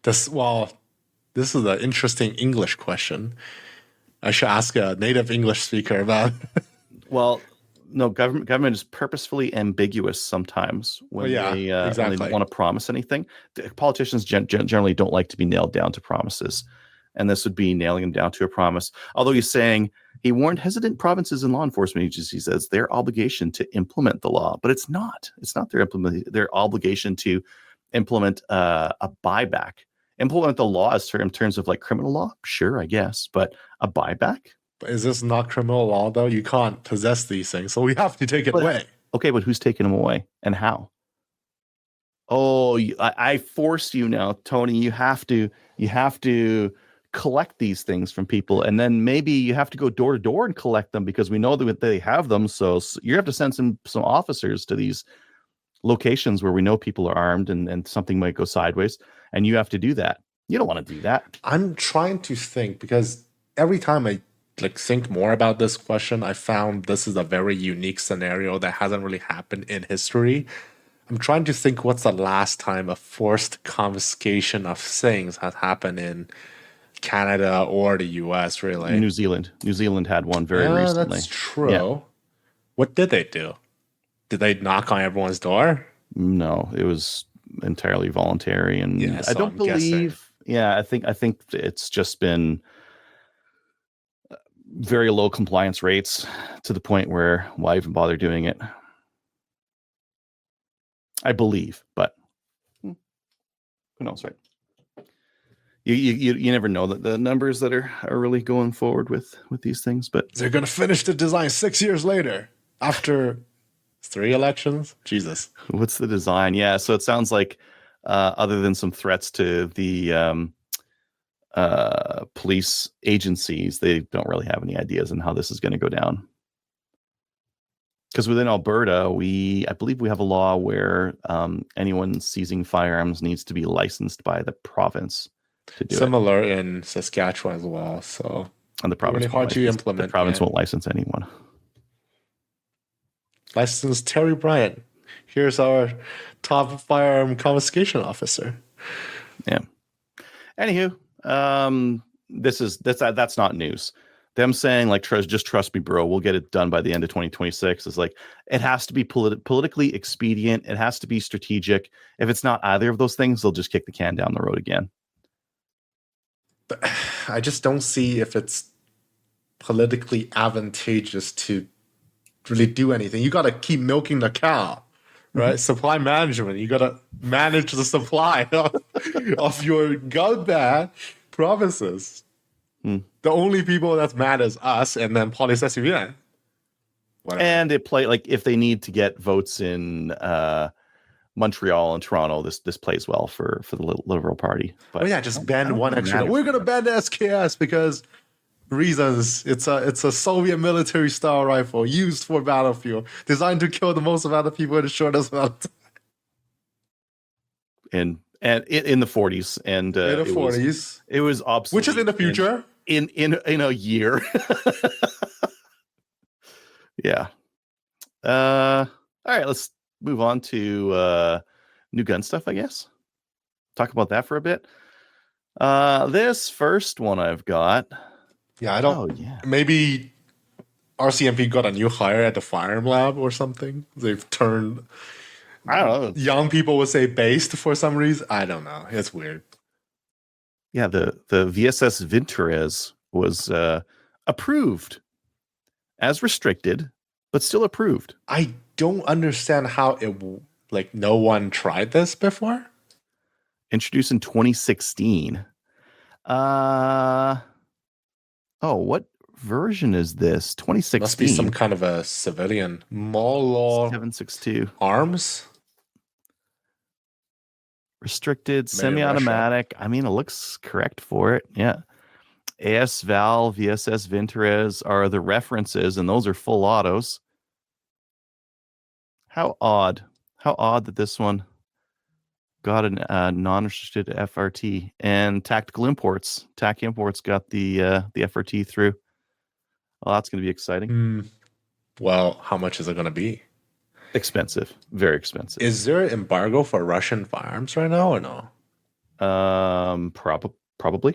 This is an interesting English question. I should ask a native English speaker about. Well, no, government is purposefully ambiguous sometimes when they want to promise anything. Politicians generally don't like to be nailed down to promises. And this would be nailing them down to a promise. Although he's saying he warned hesitant provinces and law enforcement agencies as their obligation to implement the law, but it's not. It's not their obligation to implement a buyback. Implement the law in terms of like criminal law, sure, I guess, but a buyback. But is this not criminal law though? You can't possess these things, so we have to take it away. Okay, but who's taking them away and how? Oh, I force you now, Tony. You have to collect these things from people, and then maybe you have to go door to door and collect them because we know that they have them. So you have to send some officers to these locations where we know people are armed and something might go sideways, and you have to do that. You don't want to do that. I'm trying to think because every time I think more about this question, I found this is a very unique scenario that hasn't really happened in history. I'm trying to think what's the last time a forced confiscation of things has happened in Canada or the US, really. New Zealand had one very recently. That's true. Yeah. What did they do? Did they knock on everyone's door? No, it was entirely voluntary, and I don't believe. Yeah, I think it's just been very low compliance rates to the point where why even bother doing it? I believe, but who knows, right? You never know that the numbers that are really going forward with these things, but they're going to finish the design 6 years later after 3 elections. Jesus, what's the design? Yeah, so it sounds like other than some threats to the police agencies, they don't really have any ideas on how this is going to go down. Because within Alberta, I believe we have a law where anyone seizing firearms needs to be licensed by the province to do Similar in Saskatchewan as well. So, and the province really hard to implement. The province won't license anyone. License Terry Bryant. Here's our top firearm confiscation officer. Yeah. Anywho, that's not news. Them saying like just trust me, bro, we'll get it done by the end of 2026 is like it has to be politically expedient. It has to be strategic. If it's not either of those things, they'll just kick the can down the road again. But I just don't see if it's politically advantageous to really do anything. You got to keep milking the cow, right? Mm-hmm. Supply management. You got to manage the supply of your gun ban provinces. The only people that's mad is us, and then police SUVN. And it play like if they need to get votes in Montreal and Toronto, this plays well for the Liberal Party. But just ban one extra. We're gonna ban the SKS because reasons. It's a Soviet military style rifle used for battlefield, designed to kill the most amount of people in the shortest amount of time. and in the 40s, and in the it was 40s, it was obsolete, which is in the future. in a year. Yeah. All right, let's move on to new gun stuff, I guess. Talk about that for a bit. This first one I've got. Yeah, I don't. Oh, yeah. Maybe RCMP got a new hire at the firearm lab or something. They've turned. I don't know. Young people would say based for some reason. I don't know. It's weird. Yeah, the VSS Vintorez was approved as restricted, but still approved. I don't understand how like no one tried this before. Introduced in 2016. What version is this? 2016. Must be some kind of a civilian Molo 7.62 arms. restricted Made in semi-automatic. I mean, it looks correct for it. Yeah. AS Val, VSS Vintorez are the references, and those are full autos. How odd that this one got a non-restricted FRT, and Tactical Imports. TAC Imports got the FRT through. Well, that's going to be exciting. Well, how much is it going to be? Expensive, very expensive. Is there an embargo for Russian firearms right now or no? Probably.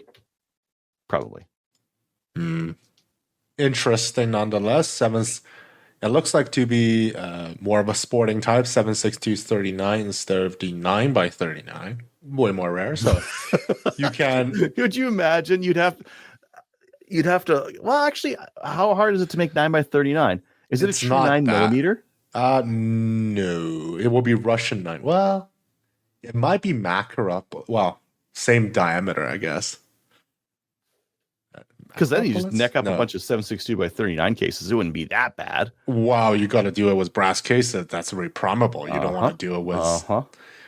Interesting nonetheless. It looks like to be more of a sporting type, 7.62-39 instead of the 9x39. Way more rare. So you can. Could you imagine? You'd have to. Well, actually, how hard is it to make 9x39? Is it a true 9mm? No, it will be Russian 9. Well, it might be Makarov. Well, same diameter, I guess. Because then you just neck up a bunch of 7.62x39 cases. It wouldn't be that bad. Wow, you got to do it with brass cases. That's reprogrammable. You don't want to do it with.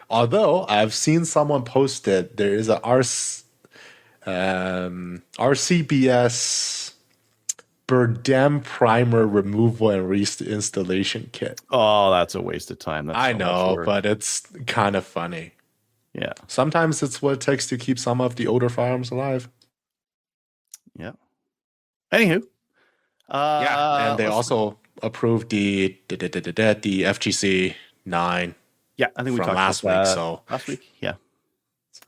Although I've seen someone post it, there is a RCBS Burdem primer removal and reinstallation kit. Oh, that's a waste of time. That's I know, but it's kind of funny. Yeah. Sometimes it's what it takes to keep some of the older firearms alive. Yeah. Anywho. And they also approved the FGC 9. Yeah, I think we talked last about week. that So last week, yeah.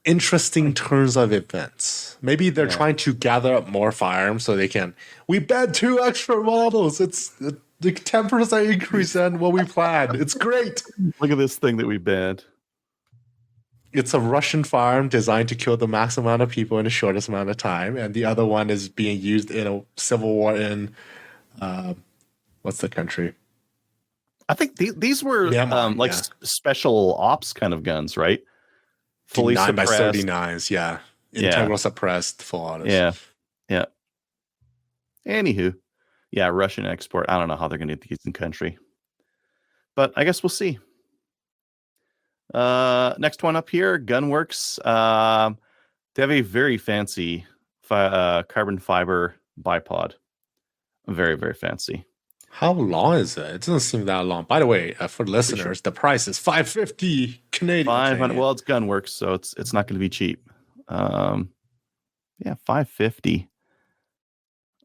Interesting turns of events. Maybe they're trying to gather up more firearms so they can. We bet 2 extra models. It's the 10% increase on what we planned. It's great. Look at this thing that we banned. It's a Russian firearm designed to kill the maximum amount of people in the shortest amount of time, and the other one is being used in a civil war in what's the country? I think these were special ops kind of guns, right? Fully 9x39s, yeah. Integral suppressed full autos. Yeah. Anywho, yeah, Russian export. I don't know how they're going to get these in country, but I guess we'll see. Next one up here, Gunworks. They have a very fancy carbon fiber bipod. Very, very fancy. How long is it? It doesn't seem that long. By the way, for listeners, the price is $550 Canadian. 500. Well, it's Gunworks, so it's not going to be cheap. $550.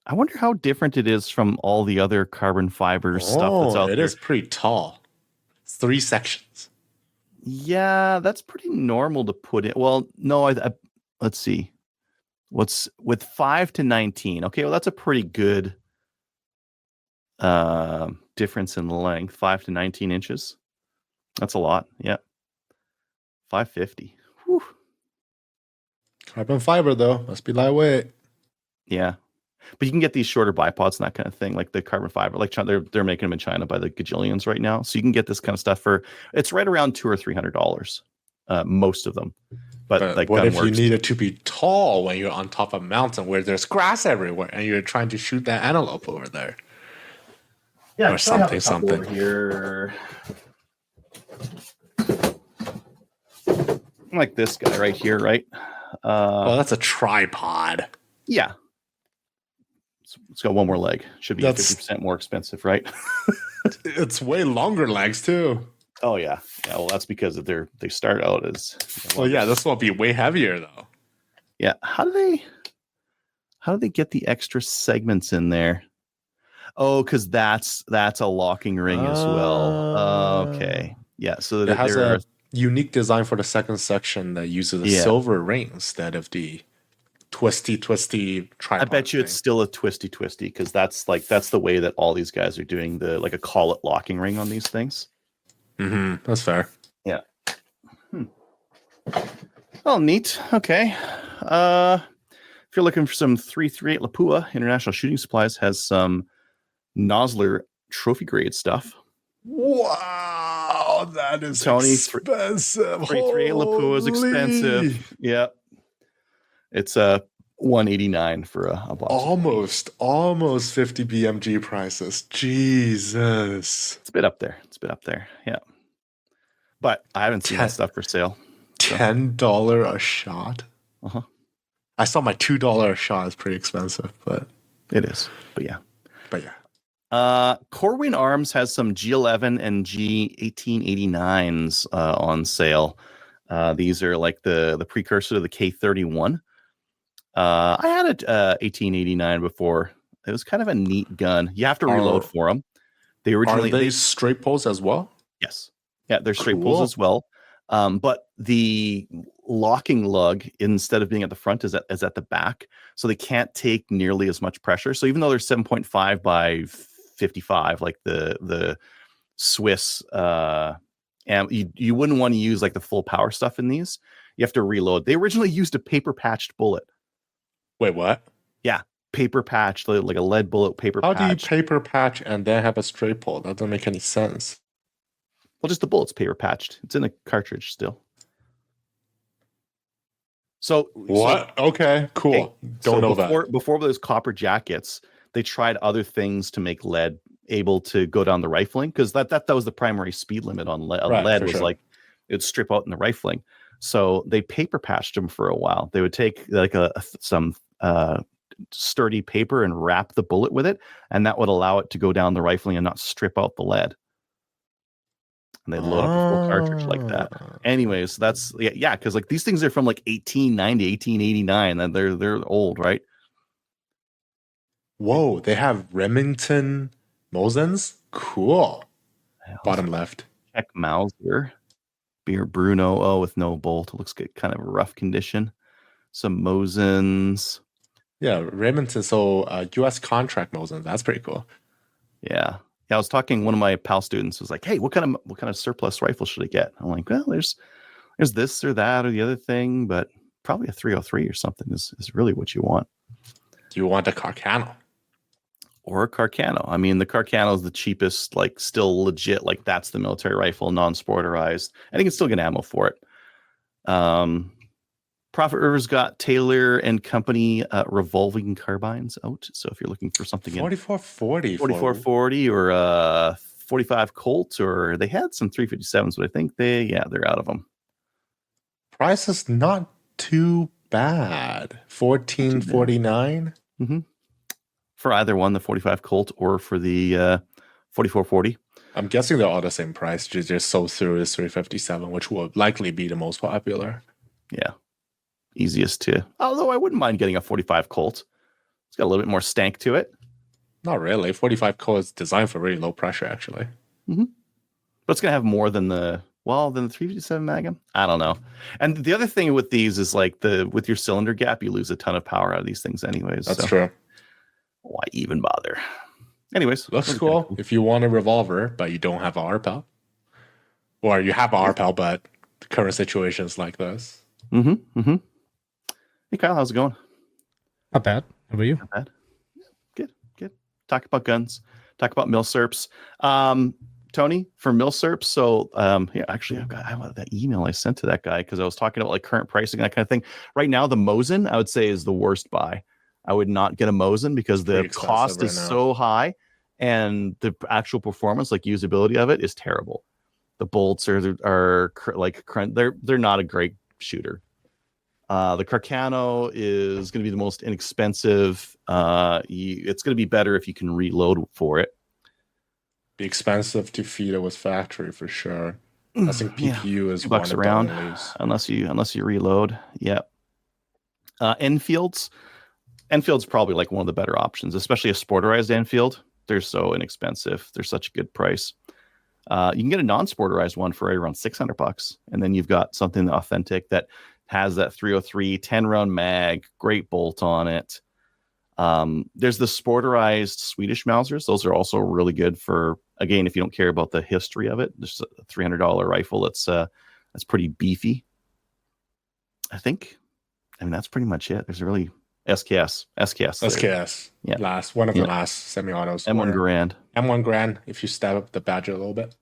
I wonder how different it is from all the other carbon fiber stuff that's out there. It is pretty tall. It's 3 sections. Yeah, that's pretty normal to put in. Well, no, let's see. What's with 5 to 19? Okay, well, that's a pretty good difference in length. 5 to 19 inches. That's a lot. Yeah. 550. Whew. Carbon fiber, though. Must be lightweight. Yeah. But you can get these shorter bipods and that kind of thing, like the carbon fiber. Like they're making them in China by the gajillions right now. So you can get this kind of stuff it's right around $200 or $300. Most of them. But like, what if you need it to be tall when you're on top of a mountain where there's grass everywhere and you're trying to shoot that antelope over there? Yeah, or something. Over here. Like this guy right here, right? That's a tripod. Yeah. It's got one more leg. Should be 50% more expensive, right? It's way longer legs too. Oh yeah. Well, that's because they start out as. Well, yeah, this will be way heavier though. Yeah. How do they get the extra segments in there? Oh, because that's a locking ring as well. Okay. Yeah. So It has there a unique design for the second section that uses a silver ring instead of the twisty tripod. I bet you it's still a twisty because that's the way that all these guys are doing the like a collet locking ring on these things. Mm-hmm. That's fair. Yeah. Oh, neat. Okay. If you're looking for some 338 Lapua, International Shooting Supplies has some Nosler trophy grade stuff. Wow, that is Tony, expensive. 338 Lapua is expensive. Yeah. It's $189 for a box. Almost 50 BMG prices. Jesus. It's a bit up there. Yeah. But I haven't seen that stuff for sale. So. $10 a shot? Uh-huh. I saw my $2 a shot is pretty expensive, but it is. But yeah. Corwin Arms has some G11 and G1889s on sale. These are like the precursor to the K31. I had a 1889 before. It was kind of a neat gun. You have to reload for them. Are they straight pulls as well? Yes. Yeah, they're straight pulls as well. But the locking lug, instead of being at the front, is at the back. So they can't take nearly as much pressure. So even though they're 7.5 by 55, like the Swiss, and you wouldn't want to use like the full power stuff in these. You have to reload. They originally used a paper patched bullet. Wait, what? Yeah, paper patch, like a lead bullet paper patch. How do you paper patch and then have a straight pull? That doesn't make any sense. Well, just the bullet's paper patched. It's in a cartridge still. So what? Okay, cool. Don't know that. Before those copper jackets, they tried other things to make lead able to go down the rifling, because that was the primary speed limit on lead. Lead was like it'd strip out in the rifling. So they paper patched them for a while. They would take like some sturdy paper and wrap the bullet with it, and that would allow it to go down the rifling and not strip out the lead. And they load up a full cartridge like that. Anyways, that's because like these things are from like 1890, 1889, and they're old, right? Whoa, they have Remington Mosins? Cool. Bottom left. Check Mauser. Beer Bruno, with no bolt. It looks good, kind of a rough condition. Some Mosins. Yeah, Remington. So U.S. contract Mosins. That's pretty cool. Yeah. I was talking. One of my PAL students was like, "Hey, what kind of surplus rifle should I get?" I'm like, "Well, there's this or that or the other thing, but probably a 303 or something is really what you want." You want a Carcano or a Carcano? I mean, the Carcano is the cheapest, like still legit. Like that's the military rifle, non-sporterized, and you can still get ammo for it. Prophet River's got Taylor and Company revolving carbines out. So if you're looking for something 4440 or 45 Colt, or they had some 357s, but I think they're out of them. Price is not too bad. $14.49. Mm-hmm. For either one, the 45 Colt or for the 4440. I'm guessing they're all the same price. Just sold through is 357, which will likely be the most popular. Yeah. Easiest to, although I wouldn't mind getting a 45 Colt. It's got a little bit more stank to it. Not really. 45 Colt is designed for really low pressure, actually. Mm-hmm. But it's going to have more than the 357 Magnum. I don't know. And the other thing with these is like with your cylinder gap, you lose a ton of power out of these things anyways. That's true. Why even bother? Anyways. Looks cool. If you want a revolver, but you don't have an RPAL. Or you have an RPAL, but the current situation is like this. Mm-hmm. Mm-hmm. Hey, Kyle, how's it going? Not bad. How about you? Not bad. Good. Talk about guns. Talk about milsurps. Tony, for milsurps. So, actually, I have that email I sent to that guy because I was talking about like current pricing and that kind of thing. Right now, the Mosin, I would say, is the worst buy. I would not get a Mosin because the cost is so high and the actual performance, like usability of it, is terrible. The bolts are like they're not a great shooter. The Carcano is going to be the most inexpensive. It's going to be better if you can reload for it. Be expensive to feed it with factory for sure. I think PPU is one $2 of around, the leaves. unless you reload. Yep. Enfield's probably like one of the better options, especially a sporterized Enfield. They're so inexpensive. They're such a good price. You can get a non-sporterized one for right around $600, and then you've got something authentic that has that 303 10-round mag, great bolt on it. There's the sporterized Swedish Mausers. Those are also really good for, again, if you don't care about the history of it. There's a $300 rifle that's pretty beefy. I mean, that's pretty much it. There's really SKS. Yeah. One of the last semi-autos. M1 Garand. M1 Garand, if you stab up the Badger a little bit.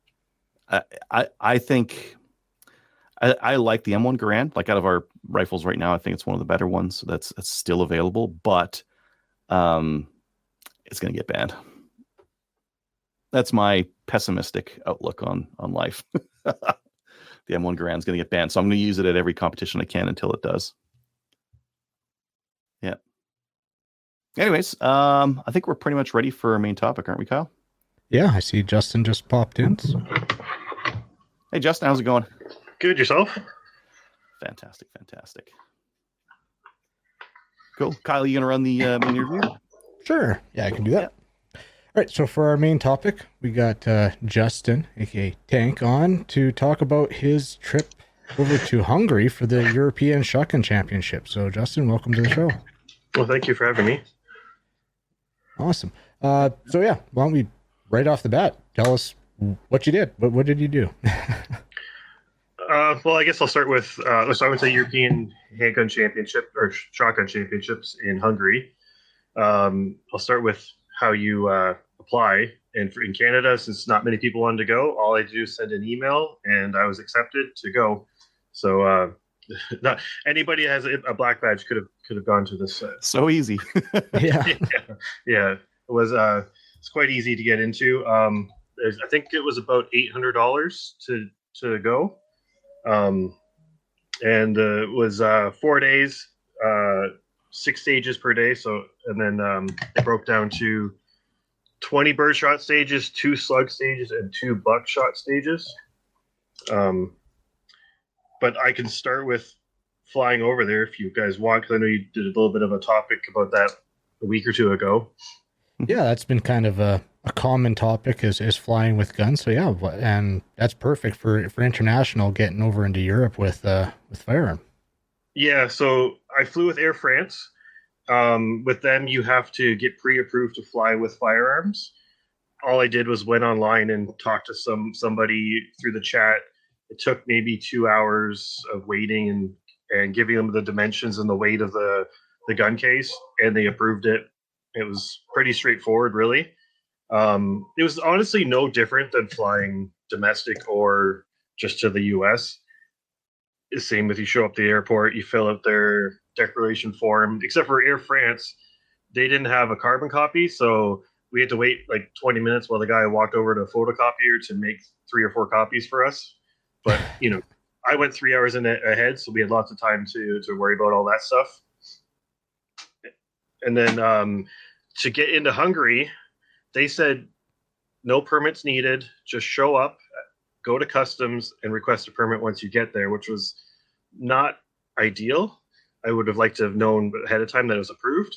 I think I like the M1 Garand. Like, out of our rifles right now, I think it's one of the better ones. So that's still available, but it's going to get banned. That's my pessimistic outlook on life. The M1 Garand is going to get banned, so I'm going to use it at every competition I can until it does. Yeah. Anyways, I think we're pretty much ready for our main topic, aren't we, Kyle? Yeah, I see Justin just popped in. So. Hey, Justin, how's it going? Good, yourself? Fantastic. Cool. Kyle, you going to run the main interview? Sure. Yeah, I can do that. All right, so for our main topic, we got Justin, aka Tank, on to talk about his trip over to Hungary for the European Shotgun Championship. So, Justin, welcome to the show. Well, thank you for having me. Awesome. So, yeah, why don't we, right off the bat, tell us what you did. What did you do? Well, I guess I'll start with, so I went to the European Handgun Championship, or Shotgun Championships in Hungary. I'll start with how you apply. And in Canada, since not many people wanted to go, all I do is send an email, and I was accepted to go. So not anybody that has a black badge could have gone to this. So easy. Yeah. Yeah. It was it's quite easy to get into. I think it was about $800 to go, and it was 4 days, 6 stages per day. So, and then it broke down to 20 birdshot stages, 2 slug stages, and 2 buckshot stages. But I can start with flying over there if you guys want, because I know you did a little bit of a topic about that a week or two ago. Yeah, that's been kind of a common topic is flying with guns. So yeah, and that's perfect for international, getting over into Europe with firearm. Yeah, so I flew with Air France. With them, you have to get pre-approved to fly with firearms. All I did was went online and talked to somebody through the chat. It took maybe 2 hours of waiting and giving them the dimensions and the weight of the gun case, and they approved it. It was pretty straightforward, really. It was honestly no different than flying domestic or just to the US. The same if you show up at the airport, you fill out their declaration form, except for Air France, they didn't have a carbon copy, so we had to wait like 20 minutes while the guy walked over to a photocopier to make 3 or 4 copies for us. But, I went 3 hours ahead, so we had lots of time to worry about all that stuff. And then to get into Hungary, they said no permits needed, just show up, go to customs, and request a permit once you get there, which was not ideal. I would have liked to have known ahead of time that it was approved.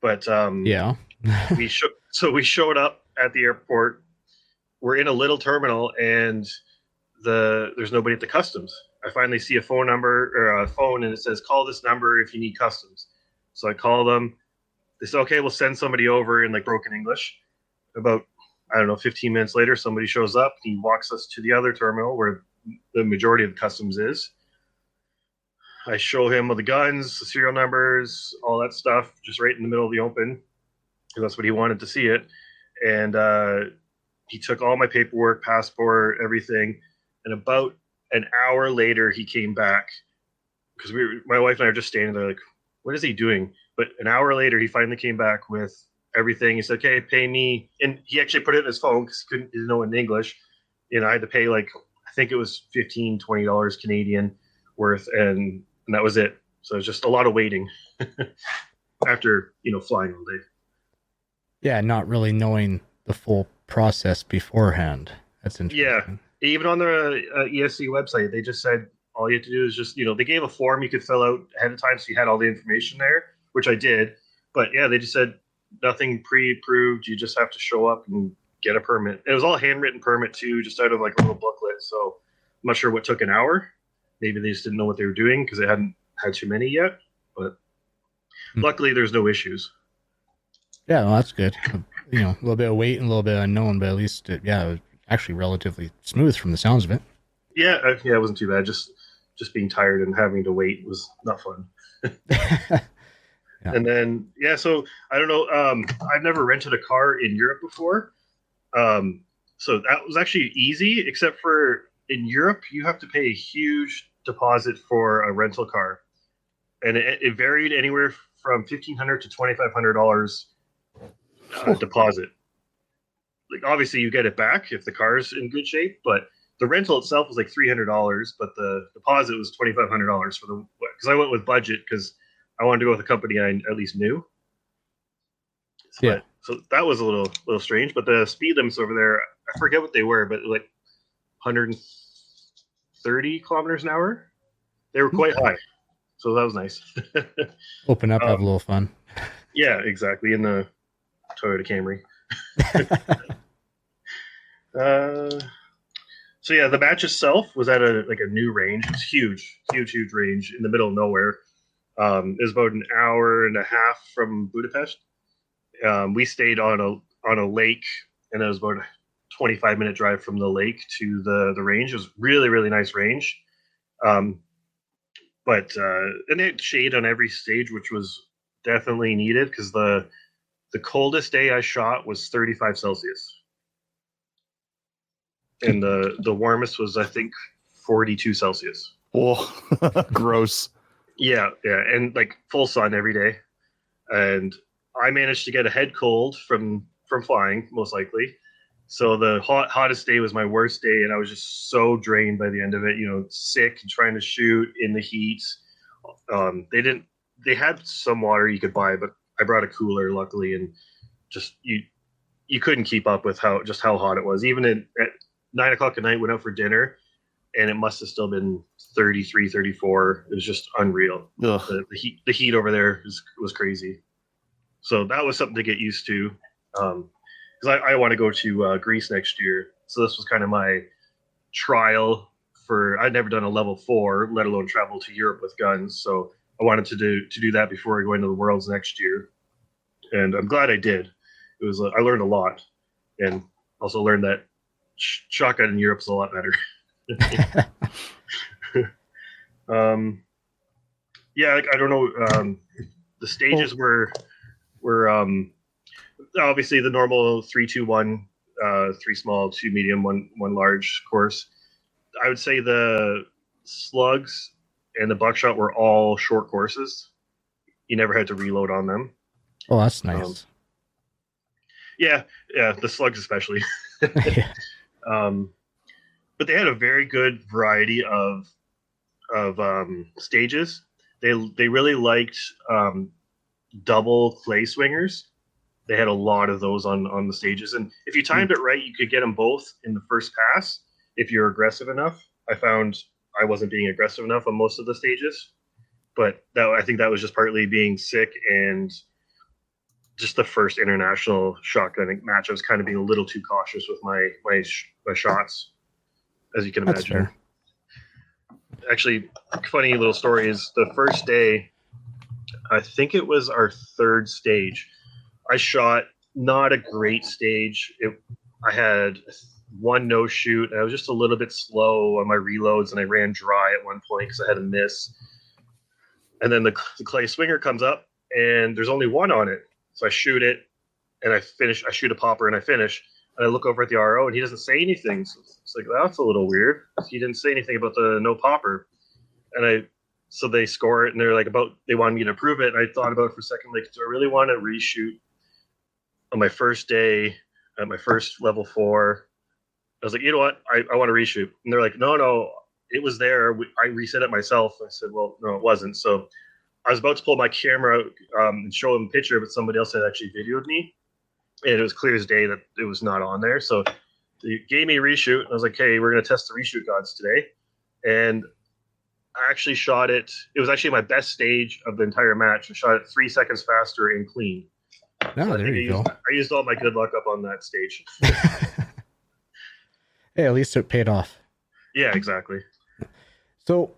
But yeah, we showed up at the airport. We're in a little terminal, and there's nobody at the customs. I finally see a phone number or a phone, and it says, call this number if you need customs. So I call them. They said, okay, we'll send somebody over in like broken English. About, 15 minutes later, somebody shows up. He walks us to the other terminal where the majority of the customs is. I show him the guns, the serial numbers, all that stuff, just right in the middle of the open, because that's what he wanted to see it. And he took all my paperwork, passport, everything. And about an hour later, he came back, because my wife and I are just standing there like, what is he doing? But an hour later, he finally came back with everything. He said, okay, pay me. And he actually put it in his phone because he didn't know it in English. I had to pay I think it was $15, $20 Canadian worth. And that was it. So it was just a lot of waiting after, flying all day. Yeah, not really knowing the full process beforehand. That's interesting. Even on the ESC website, they just said all you have to do is just, they gave a form you could fill out ahead of time, so you had all the information there, which I did. But yeah, they just said nothing pre-approved. You just have to show up and get a permit. It was all handwritten permit too, just out of like a little booklet. So I'm not sure what took an hour. Maybe they just didn't know what they were doing because they hadn't had too many yet. But luckily, there's no issues. Yeah, well, that's good. A little bit of wait and a little bit unknown, but at least it was actually relatively smooth from the sounds of it. Yeah, it wasn't too bad. Just being tired and having to wait was not fun. Yeah. And then so I don't know. I've never rented a car in Europe before, so that was actually easy. Except for in Europe, you have to pay a huge deposit for a rental car, and it varied anywhere from $1,500 to $2,500 deposit. Like obviously you get it back if the car's in good shape, but the rental itself was like $300, but the deposit was $2,500 for because I went with budget because I wanted to go with a company I at least knew. So that was a little strange, but the speed limits over there, I forget what they were, but like 130 kilometers an hour. They were quite high, so that was nice. Open up, have a little fun. Yeah, exactly. In the Toyota Camry. So yeah, the match itself was at a new range. It was huge range in the middle of nowhere. It was about an hour and a half from Budapest. We stayed on a lake, and it was about a 25-minute drive from the lake to the range. It was really, really nice range. And they had shade on every stage, which was definitely needed because the coldest day I shot was 35 Celsius. And the warmest was, I think, 42 Celsius. Oh, gross. Yeah, and like full sun every day. And I managed to get a head cold from flying, most likely. So the hottest day was my worst day, and I was just so drained by the end of it. Sick and trying to shoot in the heat. They had some water you could buy, but I brought a cooler, luckily, and just you couldn't keep up with how hot it was. Even at 9 o'clock at night, went out for dinner, and it must have still been 33, 34. It was just unreal. The heat over there was crazy. So that was something to get used to. Because I want to go to Greece next year. So this was kind of my trial for. I'd never done a level 4, let alone travel to Europe with guns. So I wanted to do that before I go into the Worlds next year, and I'm glad I did. It was I learned a lot, and also learned that shotgun in Europe is a lot better. I don't know. The stages were obviously the normal 3-2-1, 3 small, 2 medium, 1 large course. I would say the slugs and the buckshot were all short courses. You never had to reload on them. Oh, that's nice. Yeah, the slugs especially. Yeah. But they had a very good variety of stages. They really liked double clay swingers. They had a lot of those on the stages, and if you timed it right, you could get them both in the first pass if you're aggressive enough. I found I wasn't being aggressive enough on most of the stages, but I think that was just partly being sick and just the first international shotgun match. I was kind of being a little too cautious with my shots, as you can imagine. That's fair. Actually, funny little story is the first day, I think it was our 3rd stage. I shot not a great stage. I had 1 no shoot, and I was just a little bit slow on my reloads, and I ran dry at one point because I had a miss. And then the clay swinger comes up, and there's only 1 on it. So I shoot it, and I finish. I shoot a popper, and I finish. And I look over at the RO, and he doesn't say anything. So it's like, that's a little weird. He didn't say anything about the no popper. So they score it, and they're like they wanted me to approve it. And I thought about it for a second, like, do I really want to reshoot on my first day at my first level 4? I was like, you know what? I want to reshoot. And they're like, no, it was there. I reset it myself. I said, well, no, it wasn't. So I was about to pull my camera out and show them a picture, but somebody else had actually videoed me. And it was clear as day that it was not on there. So He gave me a reshoot. I was like, hey, we're going to test the reshoot gods today. And I actually shot it. It was actually my best stage of the entire match. I shot it 3 seconds faster and clean. No, there you go. I used all my good luck up on that stage. Hey, at least it paid off. Yeah, exactly. So,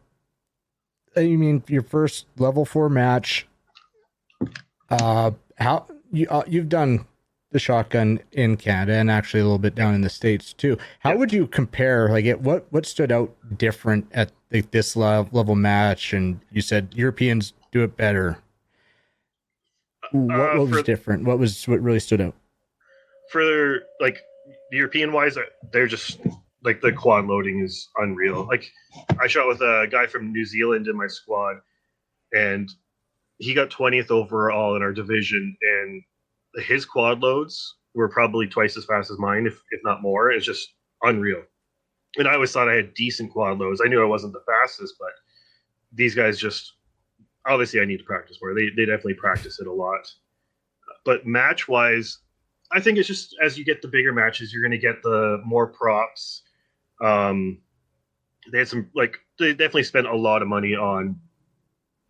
you mean your first level 4 match? How you've done the shotgun in Canada and actually a little bit down in the States too. How would you compare? Like, what stood out different at this level match? And you said Europeans do it better. What was different? What really stood out? For like European wise, they're just like the quad loading is unreal. Like I shot with a guy from New Zealand in my squad, and he got 20th overall in our division, and his quad loads were probably twice as fast as mine, if not more. It's just unreal. And I always thought I had decent quad loads. I knew I wasn't the fastest, but these guys just obviously I need to practice more. They definitely practice it a lot. But match wise, I think it's just as you get the bigger matches, you're going to get the more props. They had some they definitely spent a lot of money on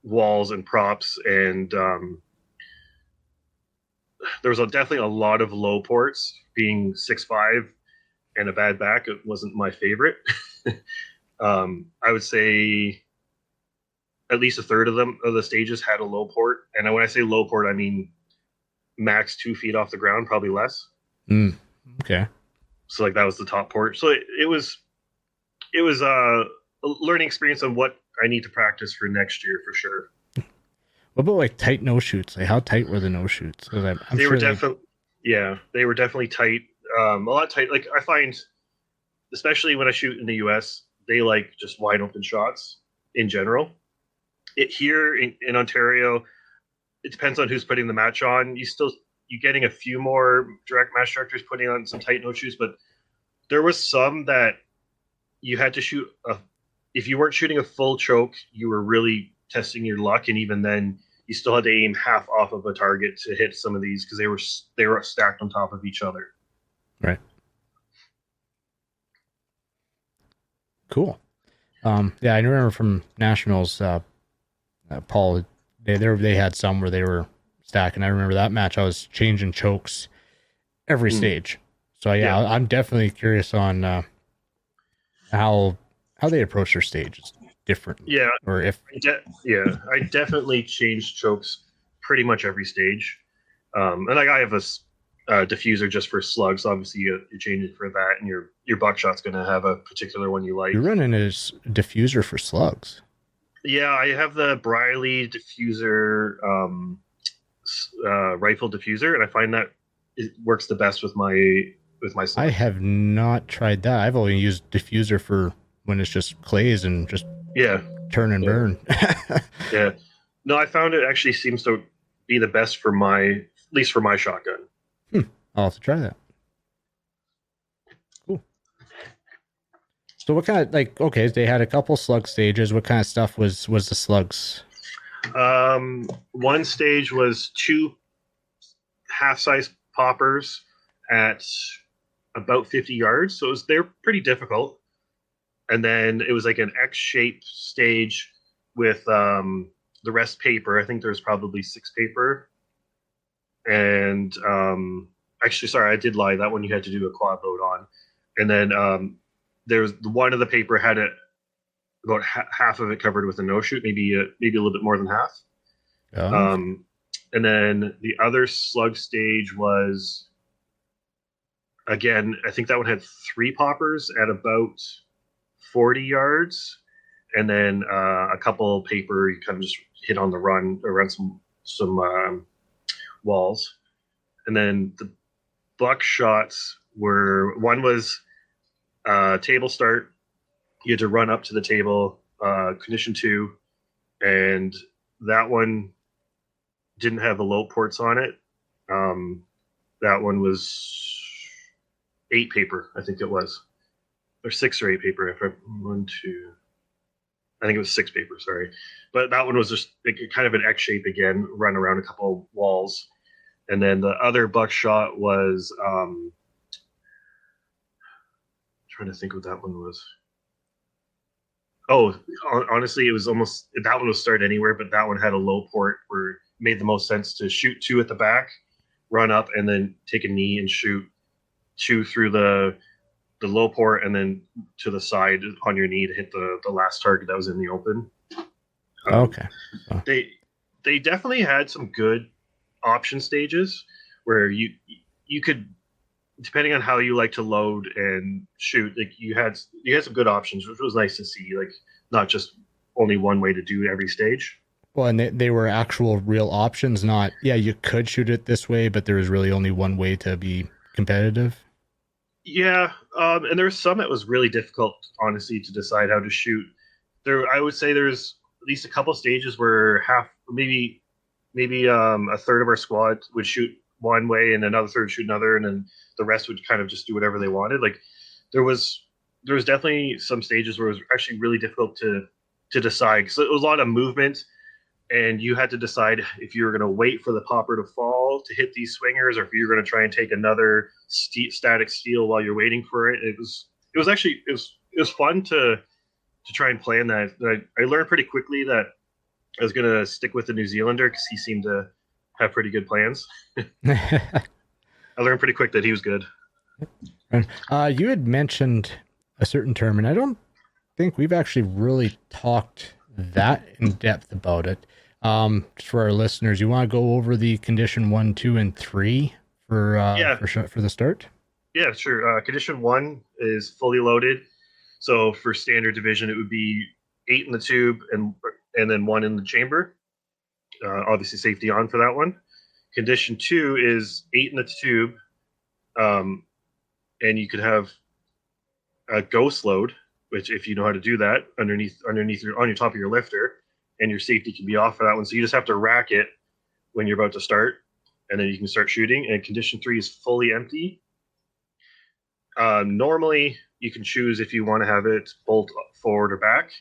walls and props, and there was definitely a lot of low ports. Being 6'5" and a bad back, it wasn't my favorite. I would say at least a third of the stages had a low port, and when I say low port, I mean max 2 feet off the ground, probably less. Okay. So like that was the top port. So it was a learning experience on what I need to practice for next year for sure. What about like tight no shoots? Like how tight were the no shoots? They were definitely tight. A lot tight. Like I find, especially when I shoot in the U.S., they like just wide open shots in general. Here in Ontario, it depends on who's putting the match on. You're getting a few more direct match directors putting on some tight no shoots, but there was some that you had to shoot if you weren't shooting a full choke, you were really testing your luck, and even then you still had to aim half off of a target to hit some of these because they were stacked on top of each other. Right. Cool. Yeah, I remember from nationals, Paul, they had some where they were stacking. I remember that match. I was changing chokes every stage. So yeah, I'm definitely curious on how they approach their stages different. Yeah. Or if I definitely changed chokes pretty much every stage. And like I have a diffuser just for slugs. Obviously, you change it for that, and your buckshot's going to have a particular one you like. You're running a diffuser for slugs. Yeah, I have the Briley diffuser, rifle diffuser, and I find that it works the best with my slugs. I have not tried that. I've only used diffuser for when it's just clays and just turn and burn. Yeah. No, I found it actually seems to be the best for at least for my shotgun. I'll have to try that. Cool. So what kind of they had a couple slug stages. What kind of stuff was the slugs? One stage was 2 half-size poppers at about 50 yards. So they're pretty difficult. And then it was like an X-shaped stage with the rest paper. I think there's probably 6 paper. And actually, sorry, I did lie. That one you had to do a quad load on. And then there's one of the paper had about half of it covered with a no shoot, maybe a little bit more than half. Oh. And then the other slug stage was, again, I think that one had 3 poppers at about 40 yards, and then a couple paper you kind of just hit on the run around some walls. And then the buckshots one was table start. You had to run up to the table, condition 2, and that one didn't have the low ports on it. That one was 8 paper, I think it was. Or 6 or 8 paper. I think it was 6 paper, sorry. But that one was just kind of an X shape again, run around a couple walls. And then the other buckshot was trying to think what that one was. Oh, honestly, it was almost that one was start anywhere, but that one had a low port where it made the most sense to shoot 2 at the back, run up, and then take a knee and shoot 2 through the low port and then to the side on your knee to hit the last target that was in the open. Okay. They definitely had some good option stages where you could, depending on how you like to load and shoot, like you had some good options, which was nice to see. Like not just only one way to do every stage. Well, and they were actual real options, not you could shoot it this way, but there was really only one way to be competitive. Yeah, and there was some that was really difficult, honestly, to decide how to shoot. I would say there's at least a couple stages where maybe a third of our squad would shoot one way and another third shoot another, and then the rest would kind of just do whatever they wanted. Like there was definitely some stages where it was actually really difficult to decide because it was a lot of movement, and you had to decide if you were going to wait for the popper to fall to hit these swingers, or if you were going to try and take another static steal while you're waiting for it. It was fun to try and plan that. I learned pretty quickly that I was going to stick with the New Zealander because he seemed to have pretty good plans. I learned pretty quick that he was good. You had mentioned a certain term, and I don't think we've actually really talked that in depth about it. Just for our listeners, you want to go over the condition 1, 2, and 3 for the start? Yeah, sure. Condition 1 is fully loaded. So for standard division, it would be 8 in the tube and then 1 in the chamber. Obviously, safety on for that one. Condition 2 is 8 in the tube, and you could have a ghost load, which if you know how to do that, on your top of your lifter, and your safety can be off for that one. So you just have to rack it when you're about to start, and then you can start shooting. And condition 3 is fully empty. Normally, you can choose if you want to have it bolt forward or back.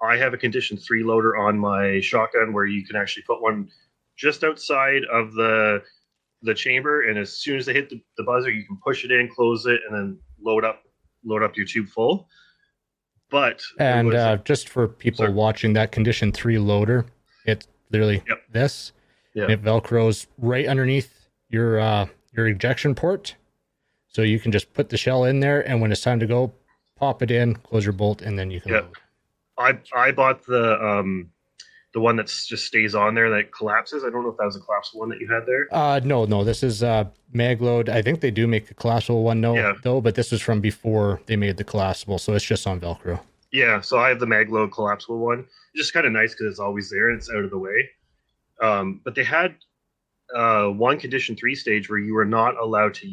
I have a condition 3 loader on my shotgun where you can actually put one just outside of the chamber, and as soon as they hit the buzzer, you can push it in, close it, and then load up your tube full. But just for people watching, that condition 3 loader, it's literally this. Yep. It velcros right underneath your ejection port, so you can just put the shell in there, and when it's time to go, pop it in, close your bolt, and then you can load. I bought the one that just stays on there that collapses. I don't know if that was a collapsible one that you had there. No, this is mag load. I think they do make the collapsible one though, but this was from before they made the collapsible, so it's just on Velcro. Yeah, so I have the mag load collapsible one. It's just kind of nice because it's always there and it's out of the way. But they had one condition 3 stage where you were not allowed to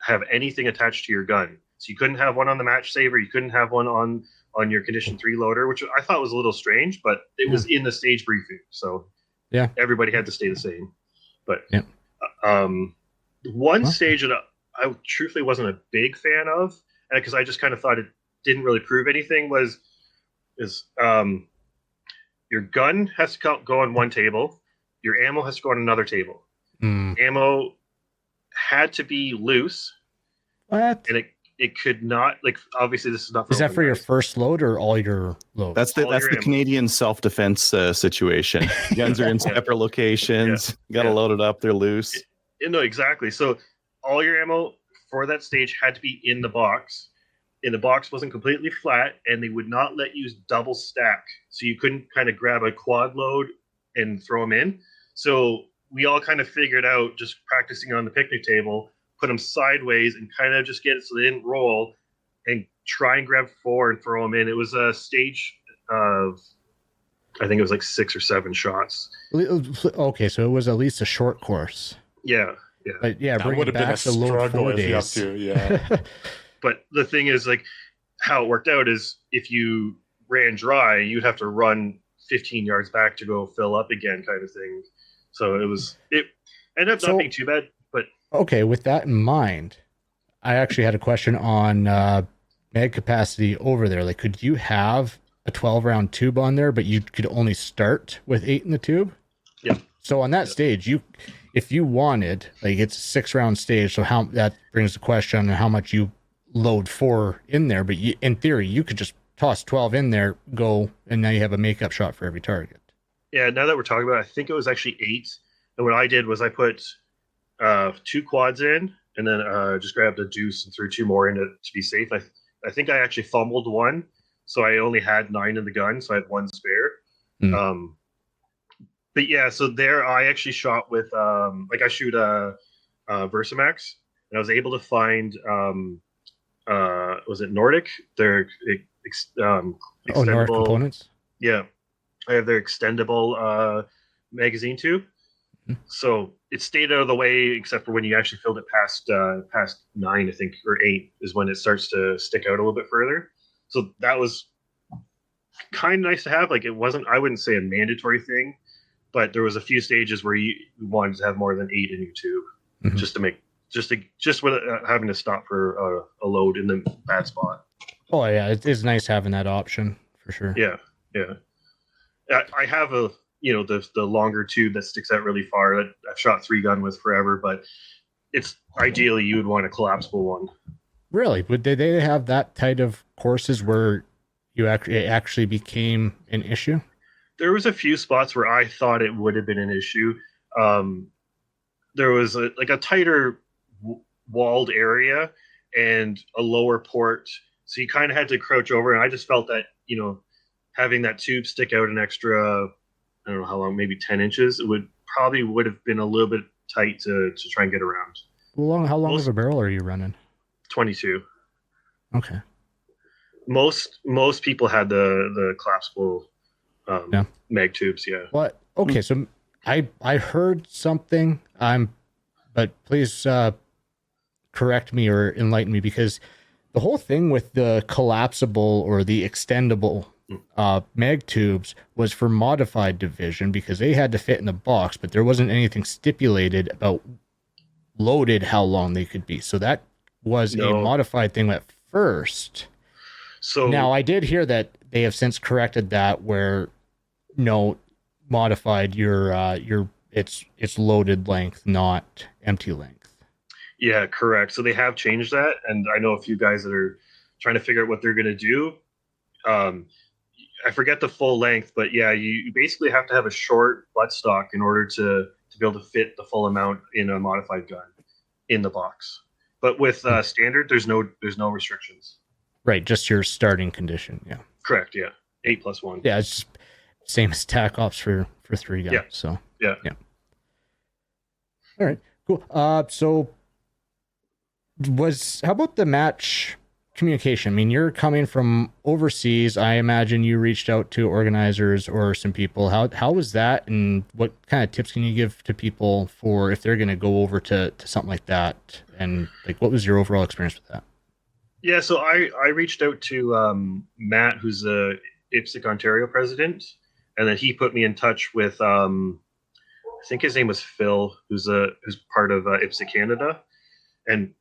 have anything attached to your gun. So you couldn't have one on the match saver. You couldn't have one on your condition 3 loader, which I thought was a little strange, but it was in the stage briefing. So everybody had to stay the same. But one stage that I truthfully wasn't a big fan of, because I just kind of thought it didn't really prove anything, is your gun has to go on one table, your ammo has to go on another table. Ammo had to be loose. What? And it could not, like, obviously this is not for Is that for your first load or all your loads? That's the Canadian self-defense situation. Guns are in separate locations. You got to load it up. They're loose. No, exactly. So all your ammo for that stage had to be in the box. And the box wasn't completely flat, and they would not let you double stack. So you couldn't kind of grab a quad load and throw them in. So we all kind of figured out, just practicing on the picnic table, put them sideways and kind of just get it so they didn't roll, and try and grab 4 and throw them in. It was a stage of, I think it was like 6 or 7 shots. Okay, so it was at least a short course. Yeah. But that would have been a struggle if you have to. But the thing is, like, how it worked out is if you ran dry, you'd have to run 15 yards back to go fill up again, kind of thing. So it ended up not being too bad. But okay, with that in mind, I actually had a question on mag capacity over there. Like, could you have a 12-round tube on there, but you could only start with 8 in the tube? Yeah. So on that stage, if you wanted, like, it's a 6-round stage, so that brings the question on how much you load 4 in there, but in theory, you could just toss 12 in there, go, and now you have a makeup shot for every target. Yeah, now that we're talking about it, I think it was actually 8. And what I did was I put 2 quads in, and then just grabbed a deuce and threw 2 more in it to be safe. I think I actually fumbled 1, so I only had 9 in the gun, so I had 1 spare. But yeah, so there I actually shot with I shoot a Versamax, and I was able to find was it Nordic? Their extendable Nordic components. Yeah, I have their extendable magazine tube. So it stayed out of the way, except for when you actually filled it past 9, I think, or 8 is when it starts to stick out a little bit further. So that was kind of nice to have. Like, it wasn't, I wouldn't say a mandatory thing, but there was a few stages where you wanted to have more than 8 in your tube, just with having to stop for a load in the bad spot. Oh yeah, it is nice having that option for sure. Yeah. I have the longer tube that sticks out really far that I've shot 3 gun with forever, but it's ideally you would want a collapsible one. Really? Did they have that type of courses where it actually became an issue? There was a few spots where I thought it would have been an issue. There was a tighter walled area and a lower port, so you kind of had to crouch over, and I just felt that having that tube stick out an extra, I don't know how long, maybe 10 inches, it would have been a little bit tight to try and get around. How long of a barrel are you running? 22. Okay. Most people had the collapsible mag tubes. Yeah. What? Okay, so I heard something. But please correct me or enlighten me, because the whole thing with the collapsible or the extendable mag tubes was for modified division, because they had to fit in the box, but there wasn't anything stipulated about loaded how long they could be. So that was a modified thing at first. So now I did hear that they have since corrected that, where modified it's loaded length, not empty length. Yeah, correct. So they have changed that, and I know a few guys that are trying to figure out what they're going to do. I forget the full length, but yeah, you basically have to have a short buttstock in order to be able to fit the full amount in a modified gun in the box. But with standard, there's no restrictions. Right, just your starting condition. Yeah. Correct. Yeah, 8+1. Yeah, it's just same as TAC Ops for 3 guns. Yeah. So yeah. All right, cool. So how about the match communication? I mean, you're coming from overseas. I imagine you reached out to organizers or some people. How was that, and what kind of tips can you give to people for if they're going to go over to something like that? And what was your overall experience with that? Yeah, so I reached out to Matt, who's the IPSC Ontario president, and then he put me in touch with I think his name was Phil, who's part of IPSC Canada, and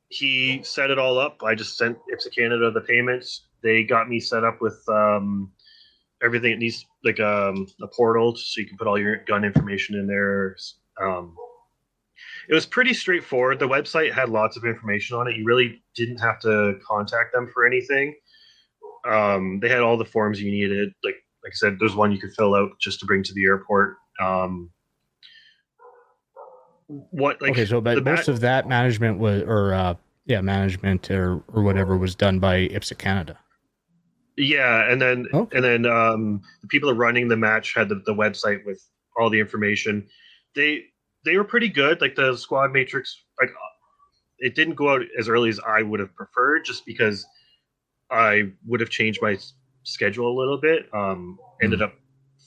he set it all up. I just sent IPSC Canada the payments. They got me set up with everything. It needs a portal, so you can put all your gun information in there. It was pretty straightforward. The website had lots of information on it. You really didn't have to contact them for anything. They had all the forms you needed. Like I said, there's one you could fill out just to bring to the airport. Most of that management was, management or whatever was done by IPSC Canada. Yeah, and then the people that are running the match had the website with all the information. They were pretty good. Like the squad matrix, it didn't go out as early as I would have preferred, just because I would have changed my schedule a little bit. Ended up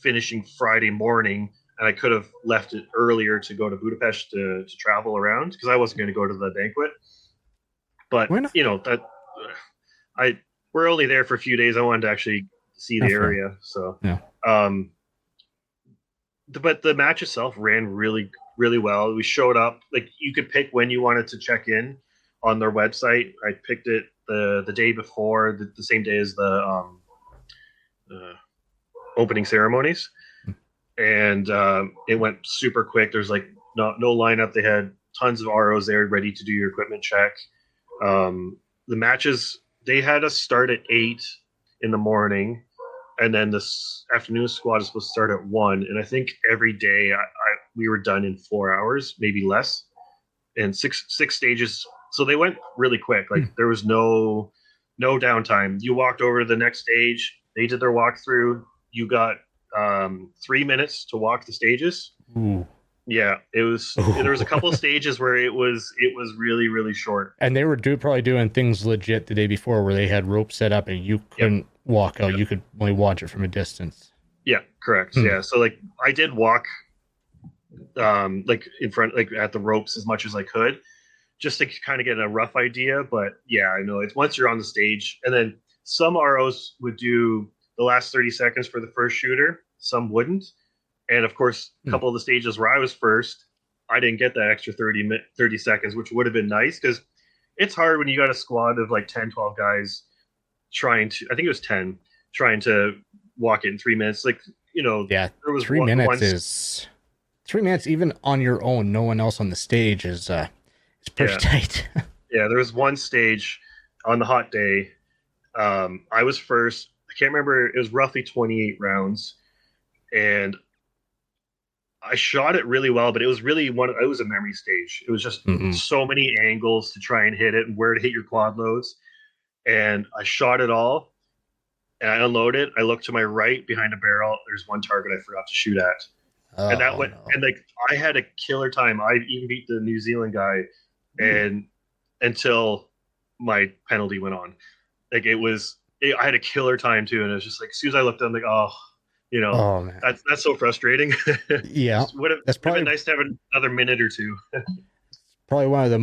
finishing Friday morning, and I could have left it earlier to go to Budapest to travel around, because I wasn't going to go to the banquet. But we're only there for a few days. I wanted to actually see the area. So yeah. But the match itself ran really, really well. We showed up, you could pick when you wanted to check in on their website. I picked it the day before, the same day as the opening ceremonies, and it went super quick. There's no lineup. They had tons of ROs there ready to do your equipment check. the matches, they had us start at 8 in the morning, and then this afternoon squad is supposed to start at 1. And I think every day we were done in 4 hours, maybe less, and six stages. So they went really quick. Like there was no downtime. You walked over to the next stage. They did their walkthrough. You got 3 minutes to walk the stages. Ooh. Yeah, it was. There was a couple of stages where it was really, really short. And they were probably doing things legit the day before, where they had ropes set up and you couldn't walk out. You could only watch it from a distance. Yeah, correct. Yeah, so like I did walk, like in front, like at the ropes as much as I could, just to kind of get a rough idea. But yeah, I know it's once you're on the stage, and then some ROs would do the last 30 seconds for the first shooter, some wouldn't. And of course, a couple of the stages where I was first, I didn't get that extra 30 seconds, which would have been nice, because it's hard when you got a squad of like 10, 12 guys trying to, I think it was 10, trying to walk it in 3 minutes. Like, you know, yeah, there was 3 minutes is 3 minutes, even on your own, no one else on the stage is it's pretty tight. Yeah, there was one stage on the hot day. I was first. I can't remember. It was roughly 28 rounds, and I shot it really well, but it was really it was a memory stage. It was just so many angles to try and hit it and where to hit your quad loads. And I shot it all, and I unloaded. I looked to my right behind a barrel. There's one target I forgot to shoot at. And that went, and like I had a killer time. I even beat the New Zealand guy, and until my penalty went on, like I had a killer time too. And it was just like, as soon as I looked, I'm like, oh, you know, that's so frustrating. Yeah, that's probably been nice to have another minute or two. Probably one of the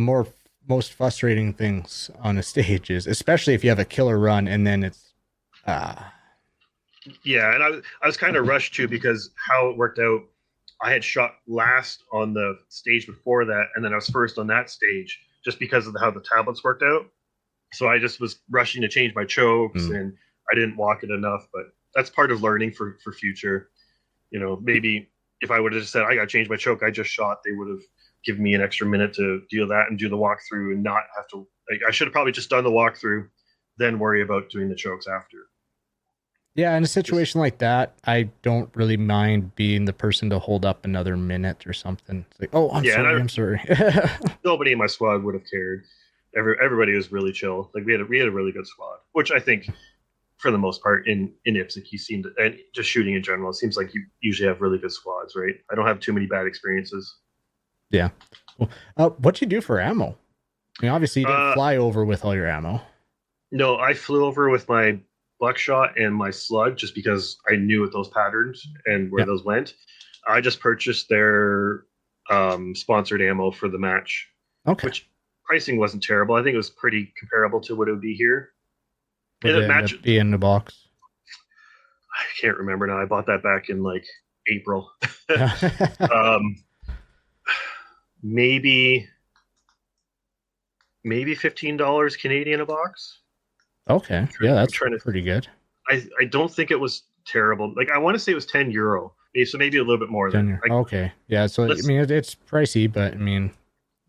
most frustrating things on a stage is, especially if you have a killer run and then it's yeah, and I was kind of rushed too, because how it worked out, I had shot last on the stage before that, and then I was first on that stage just because of how the tablets worked out. So I just was rushing to change my chokes, and I didn't walk it enough. But that's part of learning for future. You know, maybe if I would have just said I got to change my choke, I just shot, they would have given me an extra minute to deal that and do the walkthrough and not have to. Like, I should have probably just done the walkthrough, then worry about doing the chokes after. Yeah, in a situation like that, I don't really mind being the person to hold up another minute or something. It's like, oh, I'm sorry. Nobody in my squad would have cared. Everybody was really chill. Like we had a really good squad, which I think, for the most part, in IPSC, you seem to, and just shooting in general, it seems like you usually have really good squads, right? I don't have too many bad experiences. Yeah. Well, what'd you do for ammo? I mean, obviously you didn't fly over with all your ammo. No, I flew over with my buckshot and my slug, just because I knew what those patterns and where those went. I just purchased their sponsored ammo for the match, which pricing wasn't terrible. I think it was pretty comparable to what it would be here. Be in the box. I can't remember now. I bought that back in like April. Maybe $15 Canadian a box. Okay, yeah, that's pretty good. I don't think it was terrible. Like, I want to say it was €10, so maybe a little bit more than. Okay, yeah. So I mean, it's pricey, but I mean,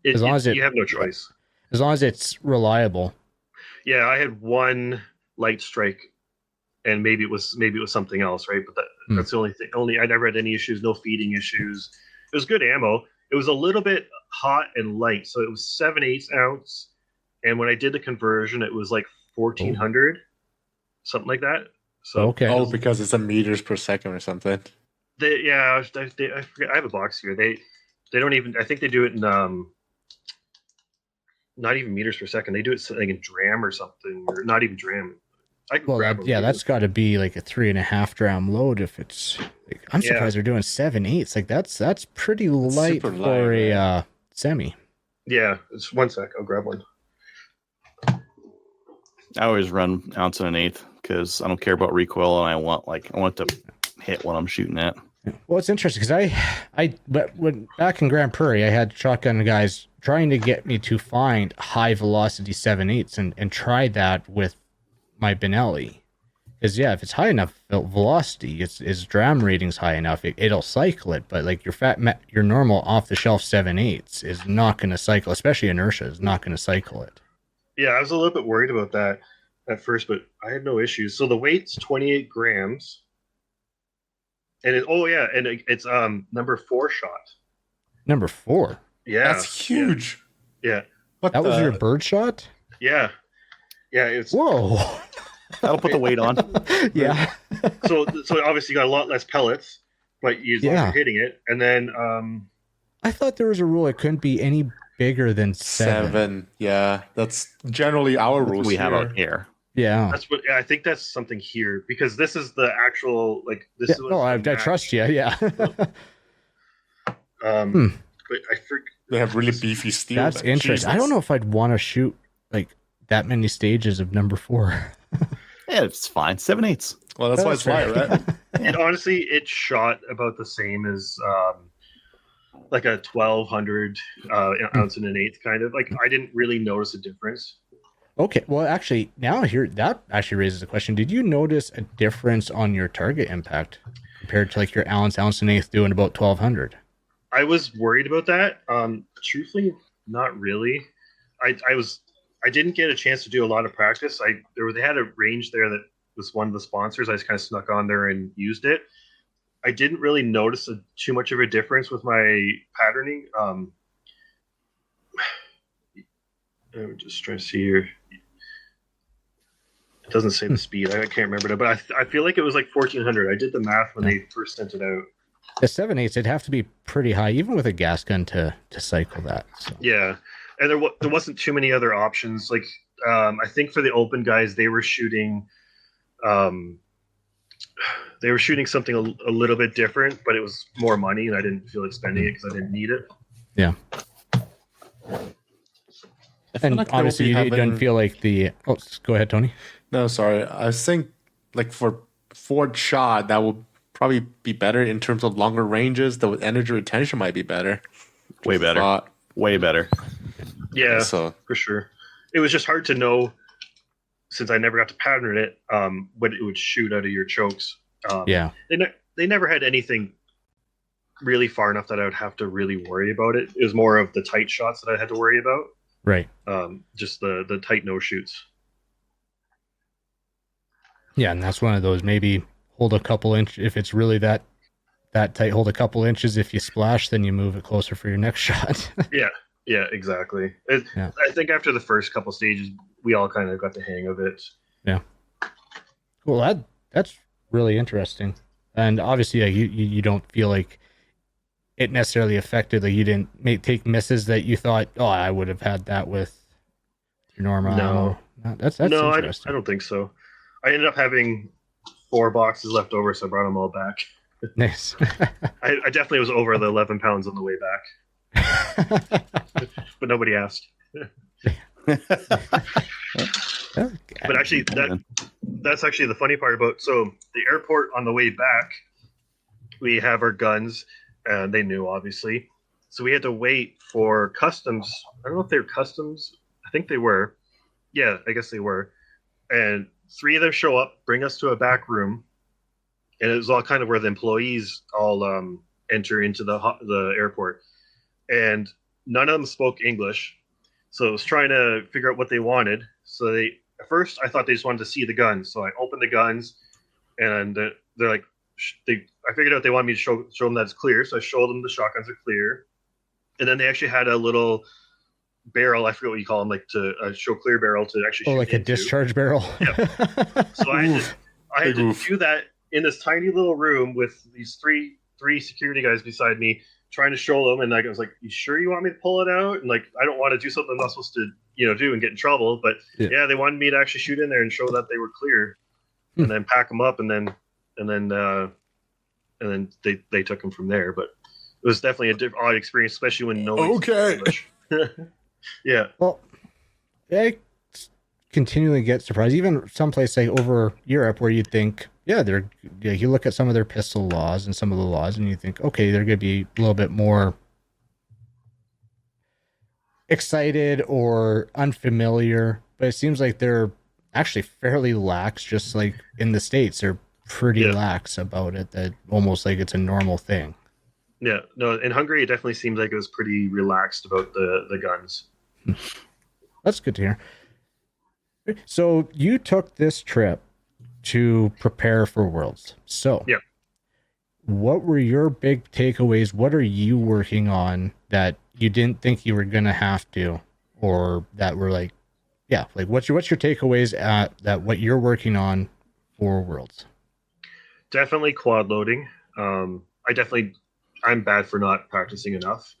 as long as you have no choice. As long as it's reliable. Yeah, I had one light strike, and maybe it was something else, right? But that's the only thing. I never had any issues, no feeding issues. It was good ammo. It was a little bit hot and light, so it was 7/8 ounce. And when I did the conversion, it was like 1400, something like that. So because it's a meters per second or something. I forget. I have a box here. They don't even. I think they do it in not even meters per second. They do it like in dram or something, or not even dram. That's got to be like a 3.5 dram load. If it's, like, I'm surprised they're doing 7/8. Like that's pretty light for a semi. Yeah, it's 1 sec. I'll grab one. I always run 1 1/8 ounce because I don't care about recoil, and I want to hit what I'm shooting at. Well, it's interesting because when back in Grand Prairie, I had shotgun guys trying to get me to find high velocity 7/8 and try that with my Benelli. Because if it's high enough velocity, its dram rating's high enough, it'll cycle it. But like your normal off the shelf 7/8 is not going to cycle, especially inertia is not going to cycle it. Yeah, I was a little bit worried about that at first, but I had no issues. So the weight's 28 grams, and it's number 4 shot. Number 4. Yeah, That's huge. Yeah, What That was the- your bird shot? yeah. It's Whoa. That'll put the weight on. Yeah. so obviously you got a lot less pellets, but as long as you're hitting it, and then I thought there was a rule it couldn't be any bigger than 7. Yeah, that's generally our rules. We have here. out here. Yeah. that's what I think that's something here because this is the actual this Yeah, is no, I trust you. Yeah. But I forget. They have really beefy steel. That's interesting. I don't know if I'd want to shoot like that many stages of number 4. Yeah, it's fine. 7/8. Well, that's why it's light, right? And honestly, it shot about the same as like a 1200 ounce and an eighth kind of. Like I didn't really notice a difference. Okay. Well, actually, now here that actually raises a question. Did you notice a difference on your target impact compared to like your ounce and eighth doing about 1200? I was worried about that. Truthfully, not really. I didn't get a chance to do a lot of practice. They had a range there that was one of the sponsors. I just kind of snuck on there and used it. I didn't really notice too much of a difference with my patterning. I'm just trying to see here. It doesn't say the speed. I can't remember it, but I feel like it was like 1400. I did the math when they first sent it out. The 7/8, it'd have to be pretty high, even with a gas gun, to cycle that. So. Yeah, and there wasn't too many other options. Like I think for the open guys, they were shooting something a little bit different, but it was more money, and I didn't feel like spending it because I didn't need it. Yeah. And like obviously, you don't feel like the. Oh, go ahead, Tony. No, sorry. I think like for Ford shot, that would probably be better in terms of longer ranges. The energy retention might be better. Way better. Thought. Way better. Yeah, So for sure. It was just hard to know since I never got to pattern it when it would shoot out of your chokes. Yeah. They never had anything really far enough that I would have to really worry about it. It was more of the tight shots that I had to worry about. Right. Just the tight no shoots. Yeah, and that's one of those. Maybe hold a couple inch if it's really that tight. Hold a couple inches. If you splash, then you move it closer for your next shot. Yeah, exactly. Yeah. I think after the first couple stages, we all kind of got the hang of it. Yeah. Well, that's really interesting. And obviously, you don't feel like it necessarily affected. Like you didn't take misses that you thought, oh, I would have had that with your normal. No. That's No, I interesting. don't think so. I ended up having 4 boxes left over, so I brought them all back. Nice. I definitely was over the 11 pounds on the way back, but nobody asked. But actually, that's actually the funny part about. So the airport on the way back, we have our guns, and they knew obviously. So we had to wait for customs. I don't know if they were customs. I think they were. Yeah, I guess they were. And 3 of them show up, bring us to a back room, and it was all kind of where the employees all enter into the airport, and none of them spoke English. So I was trying to figure out what they wanted. So at first I thought they just wanted to see the guns. So I opened the guns, and they're like, I figured out they wanted me to show them that it's clear. So I showed them the shotguns are clear, and then they actually had a little barrel. I forget what you call them, like to show clear barrel to actually. Oh, shoot like a into. discharge barrel. Yeah. So I had to do that in this tiny little room with these three security guys beside me, trying to show them, and I was like, "You sure you want me to pull it out?" And like, I don't want to do something I'm not supposed to, do and get in trouble. But yeah, they wanted me to actually shoot in there and show that they were clear, and then pack them up, and then they took them from there. But it was definitely a odd experience, especially when no one speaks English. Yeah. Well, I continually get surprised, even someplace like over Europe where you'd think, you look at some of their pistol laws and some of the laws, and you think, okay, they're going to be a little bit more excited or unfamiliar, but it seems like they're actually fairly lax, just like in the States. They're pretty lax about it, that almost like it's a normal thing. Yeah, no, in Hungary, it definitely seems like it was pretty relaxed about the guns. That's good to hear. So you took this trip to prepare for Worlds. So Yeah. what were your big takeaways? What are you working on that you didn't think you were going to have to, or that were like, yeah, like what's your takeaways at that what you're working on for Worlds? Definitely quad loading. I'm bad for not practicing enough.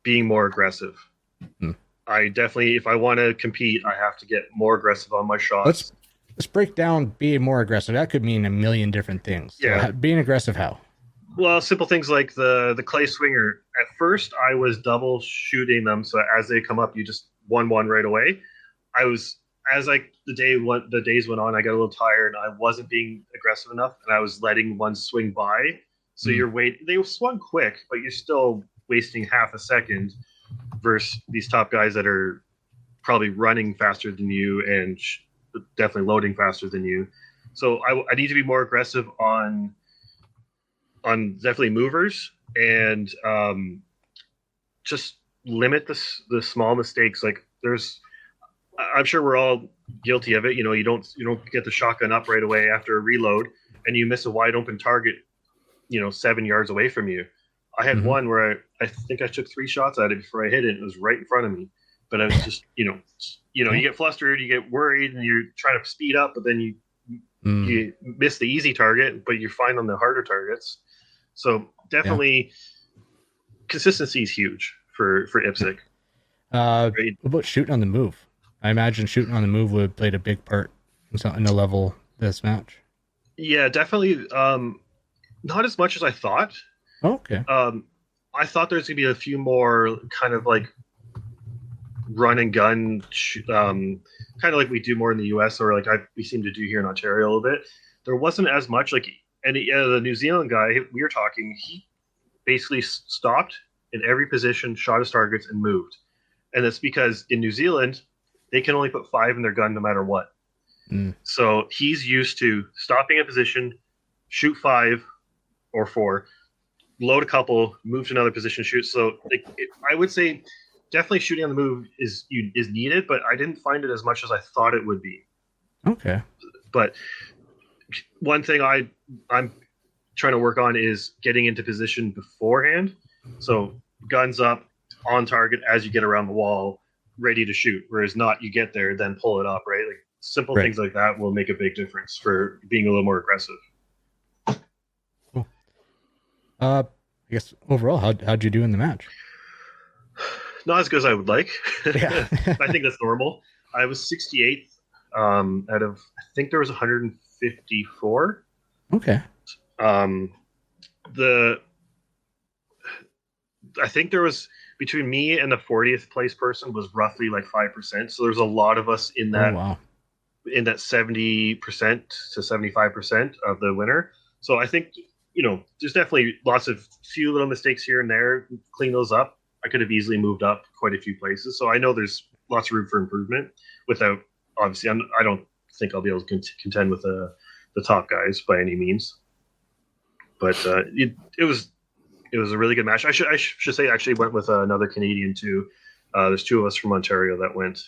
Being more aggressive. I definitely, if I want to compete, I have to get more aggressive on my shots. Let's break down being more aggressive. That could mean a million different things. So Yeah. being aggressive, how? Well, simple things like the clay swinger. At first, I was double shooting them, so as they come up, you just one right away. I was the days went on, I got a little tired. I wasn't being aggressive enough, and I was letting one swing by. So they swung quick, but you're still wasting half a second versus these top guys that are probably running faster than you and definitely loading faster than you. So I need to be more aggressive on definitely movers and just limit the small mistakes. Like I'm sure we're all guilty of it. You know, you don't get the shotgun up right away after a reload and you miss a wide open target, 7 yards away from you. I had one where I think I took 3 shots at it before I hit it. It was right in front of me, but I was just, you get flustered, you get worried, and you're trying to speed up, but then you miss the easy target, but you're fine on the harder targets. So definitely, consistency is huge for IPSC. What about shooting on the move? I imagine shooting on the move would have played a big part in the level this match. Yeah, definitely. Not as much as I thought. Okay. I thought there's gonna be a few more kind of like run and gun, kind of like we do more in the US, or like we seem to do here in Ontario a little bit. There wasn't as much like the New Zealand guy we were talking. He basically stopped in every position, shot his targets, and moved. And that's because in New Zealand they can only put 5 in their gun no matter what. So he's used to stopping a position, shoot 5 or 4. Load a couple, move to another position, shoot. So I would say definitely shooting on the move is needed, but I didn't find it as much as I thought it would be. Okay. But one thing I'm trying to work on is getting into position beforehand. So guns up, on target as you get around the wall, ready to shoot. Whereas not you get there, then pull it up, right? Like simple things like that will make a big difference for being a little more aggressive. Cool. I guess overall, how'd you do in the match? Not as good as I would like. Yeah. I think that's normal. I was 68th out of, I think there was 154. Okay. I think there was between me and the 40th place person was roughly like 5%. So there's a lot of us in that in that 70% to 75% of the winner. So I think there's definitely lots of few little mistakes here and there. Clean those up. I could have easily moved up quite a few places. So I know there's lots of room for improvement. Without obviously, I don't think I'll be able to contend with the top guys by any means. But it was a really good match. I should say I actually went with another Canadian too. There's 2 of us from Ontario that went.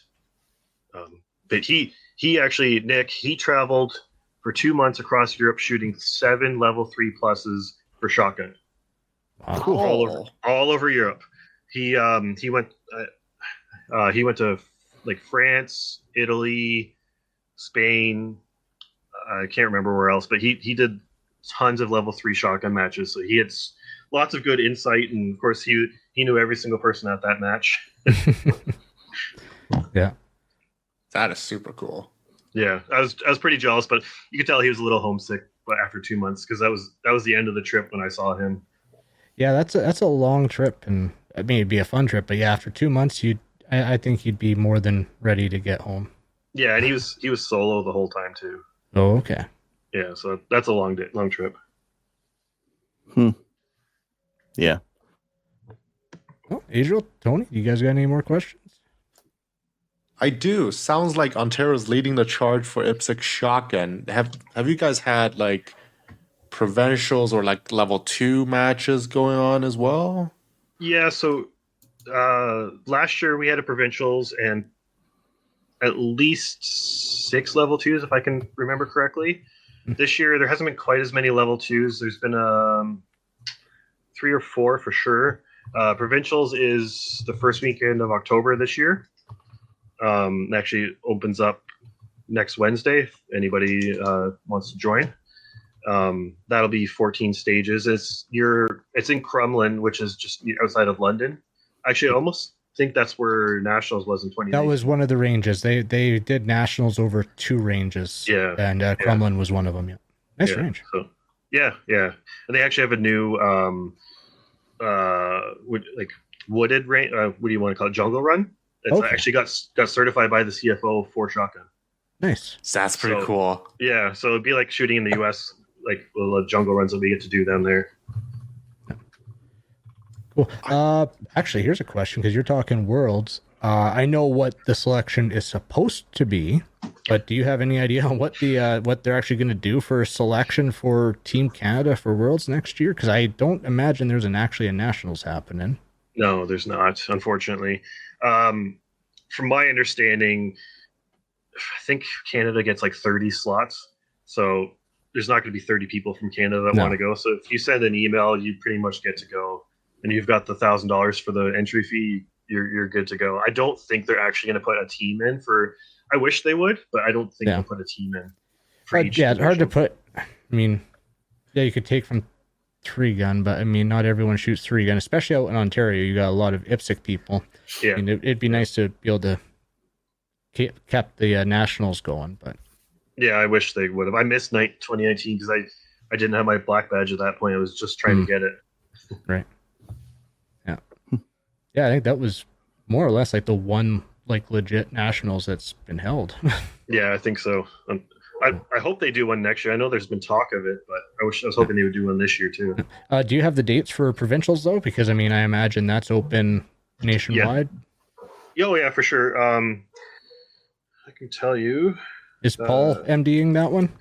But he actually, Nick, he traveled for 2 months across Europe shooting 7 level 3 pluses for shotgun. Wow. All over Europe. He went to like France, Italy, Spain. I can't remember where else, but he did tons of level 3 shotgun matches. So he had lots of good insight, and of course he knew every single person at that match. Yeah, that is super cool. Yeah, I was pretty jealous, but you could tell he was a little homesick. But after 2 months, because that was the end of the trip when I saw him. Yeah, that's a long trip, and I mean it'd be a fun trip, but yeah, after 2 months, I think you'd be more than ready to get home. Yeah, and he was solo the whole time too. Oh, okay. Yeah, so that's a long trip. Yeah. Oh, Adriel, Tony, you guys got any more questions? I do. Sounds like Ontario's leading the charge for IPSC Shotgun. Have you guys had like provincials or like level 2 matches going on as well? Yeah, so last year we had a provincials, and at least 6 level 2s, if I can remember correctly. This year, there hasn't been quite as many level 2s. There's been 3 or 4 for sure. Provincials is the first weekend of October this year. Actually opens up next Wednesday if anybody wants to join. That'll be 14 stages. It's in Crumlin, which is just outside of London. Actually, I almost think that's where Nationals was in 2019. That was one of the ranges. They did Nationals over 2 ranges. Yeah. And Crumlin was one of them. Yeah. Nice range. So, yeah. And they actually have a new wooded range. What do you want to call it? Jungle run. It's actually got certified by the CFO for shotgun. Nice. That's pretty cool. Yeah, so it'd be like shooting in the US, like the jungle runs that we get to do down there. Cool. Actually, here's a question, because you're talking Worlds. I know what the selection is supposed to be, but do you have any idea on what they're actually going to do for selection for Team Canada for Worlds next year? Because I don't imagine there's actually a Nationals happening. No, there's not, unfortunately. From my understanding, I think Canada gets like 30 slots. So there's not going to be 30 people from Canada that want to go. So if you send an email, you pretty much get to go. And you've got the $1,000 for the entry fee, you're good to go. I don't think they're actually going to put a team in for. I wish they would, but I don't think they'll put a team in. For each it's hard to division. put. I mean, yeah, you could take from 3-gun, but I mean, not everyone shoots 3-gun, especially out in Ontario. You got a lot of IPSC people. Yeah, I mean, it'd be nice to be able to keep the Nationals going, but yeah, I wish they would have. I missed 2019 because I didn't have my black badge at that point. I was just trying to get it. Right. Yeah. Yeah, I think that was more or less like the one like legit Nationals that's been held. Yeah, I think so. I hope they do one next year. I know there's been talk of it, but I was hoping they would do one this year too. Do you have the dates for provincials though? Because I mean, I imagine that's open nationwide. Yeah. Oh yeah, for sure. I can tell you. Is Paul MDing that one?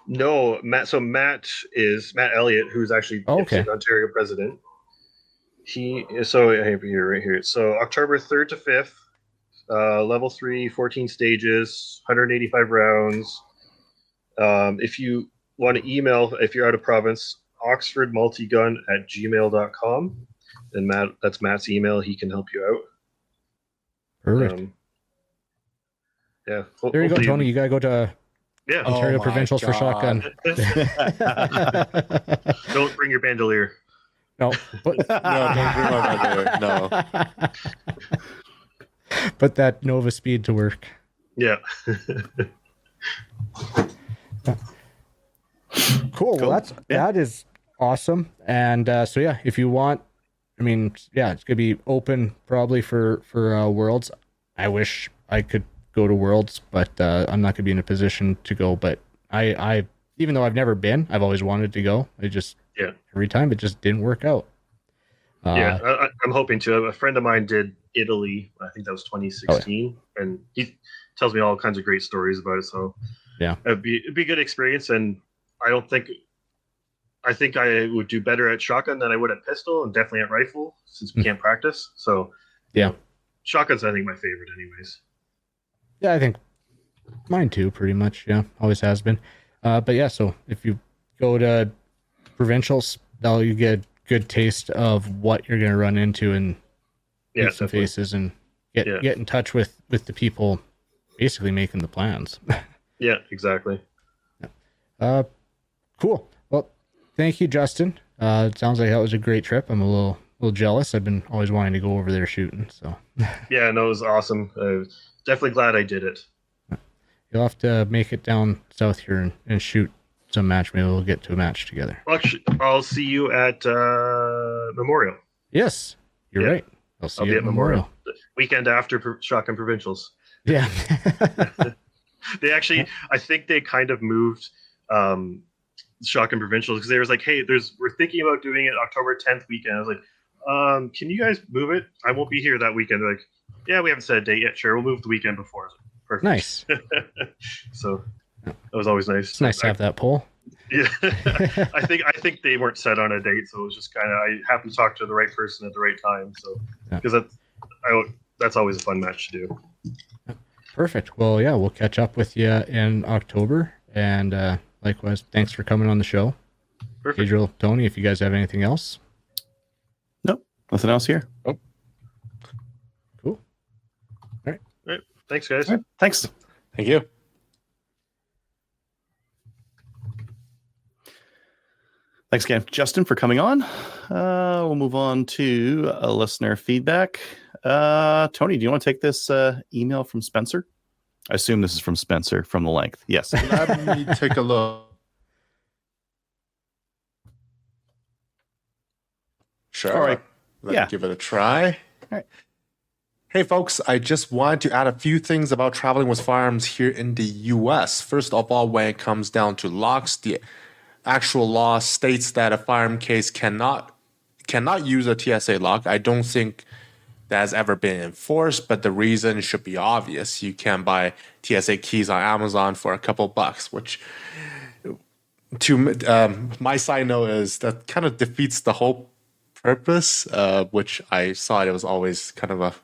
No, Matt. So Matt Elliott, who's actually Ontario president. Here, right here. So October 3rd to 5th, level 3, 14 stages, 185 rounds. If you want to email, if you're out of province, oxfordmultigun@gmail.com. And that's Matt's email. He can help you out. Perfect. Yeah. There you go, Tony. You got to go to Ontario Provincials for shotgun. Don't bring your bandolier. No. But, No, don't bring my bandolier. No. Put that Nova Speed to work. Yeah. Cool. Well, that is awesome. And so yeah, if you want, I mean, yeah, it's gonna be open probably for Worlds. I wish I could go to Worlds, but I'm not gonna be in a position to go. But I even though I've never been, I've always wanted to go. Every time it just didn't work out. I'm hoping to. A friend of mine did Italy. I think that was 2016, and he tells me all kinds of great stories about it. So yeah, it'd be a good experience. And I think I would do better at shotgun than I would at pistol, and definitely at rifle since we can't practice. So yeah, shotgun's I think my favorite, anyways. Yeah, I think mine too, pretty much. Yeah, always has been. But yeah, so if you go to provincials, you get a good taste of what you're going to run into and meet some faces and get in touch with the people basically making the plans. Yeah, exactly. Cool. Well, thank you, Justin. It sounds like that was a great trip. I'm a little jealous. I've been always wanting to go over there shooting. So yeah, no, it was awesome. Definitely glad I did it. You'll have to make it down south here and shoot some match. Maybe we'll get to a match together. Actually, I'll see you at Memorial. Yes, you're right. I'll be at Memorial. The weekend after Shotgun Provincials. Yeah. They actually, I think they kind of moved Shotgun Provincials because they was like, hey, we're thinking about doing it October 10th weekend. I was like, can you guys move it? I won't be here that weekend. They're like, yeah, we haven't set a date yet. Sure, we'll move the weekend before. Perfect. Nice. So that was always nice. It's nice to have that poll. Yeah, I think they weren't set on a date, so it was just kind of I happened to talk to the right person at the right time. So because that's always a fun match to do. Perfect. Well, yeah, we'll catch up with you in October. And likewise, thanks for coming on the show. Perfect. Adriel, Tony, if you guys have anything else. Nope, nothing else here. Cool. All right. Thanks, guys. All right, thanks. Thank you. Thanks again, Justin, for coming on. We'll move on to a listener feedback. Tony, do you want to take this email from Spencer? I assume this is from Spencer from the length. Yes. Let me take a look. Sure. All right. Let Yeah. me give it a try. All right. Hey, folks, I just wanted to add a few things about traveling with firearms here in the U.S. First of all, when it comes down to locks, the actual law states that a firearm case cannot use a TSA lock. I don't think that has ever been enforced, but the reason should be obvious. You can buy TSA keys on Amazon for a couple bucks, which to my side note is that kind of defeats the whole purpose, which I thought it was always kind of a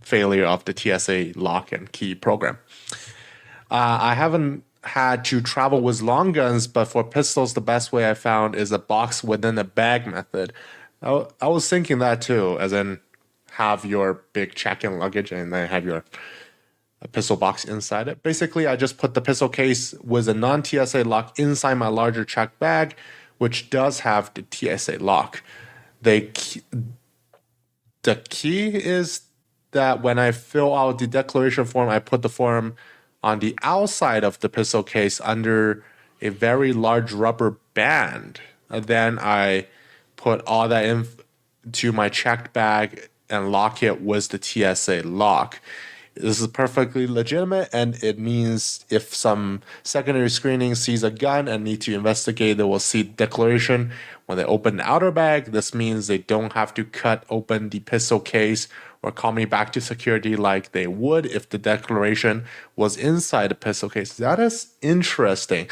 failure of the TSA lock and key program. I haven't had to travel with long guns, but for pistols, the best way I found is a box within a bag method. I was thinking that too, as in have your big check-in luggage and then have your pistol box inside it. Basically, I just put the pistol case with a non-TSA lock inside my larger check bag, which does have the TSA lock. The key is that when I fill out the declaration form, I put the form on the outside of the pistol case under a very large rubber band. And then I put all that into my checked bag and lock it with the TSA lock. This is perfectly legitimate, and it means if some secondary screening sees a gun and need to investigate, they will see declaration. When they open the outer bag, this means they don't have to cut open the pistol case or call me back to security like they would if the declaration was inside the pistol case. That is interesting.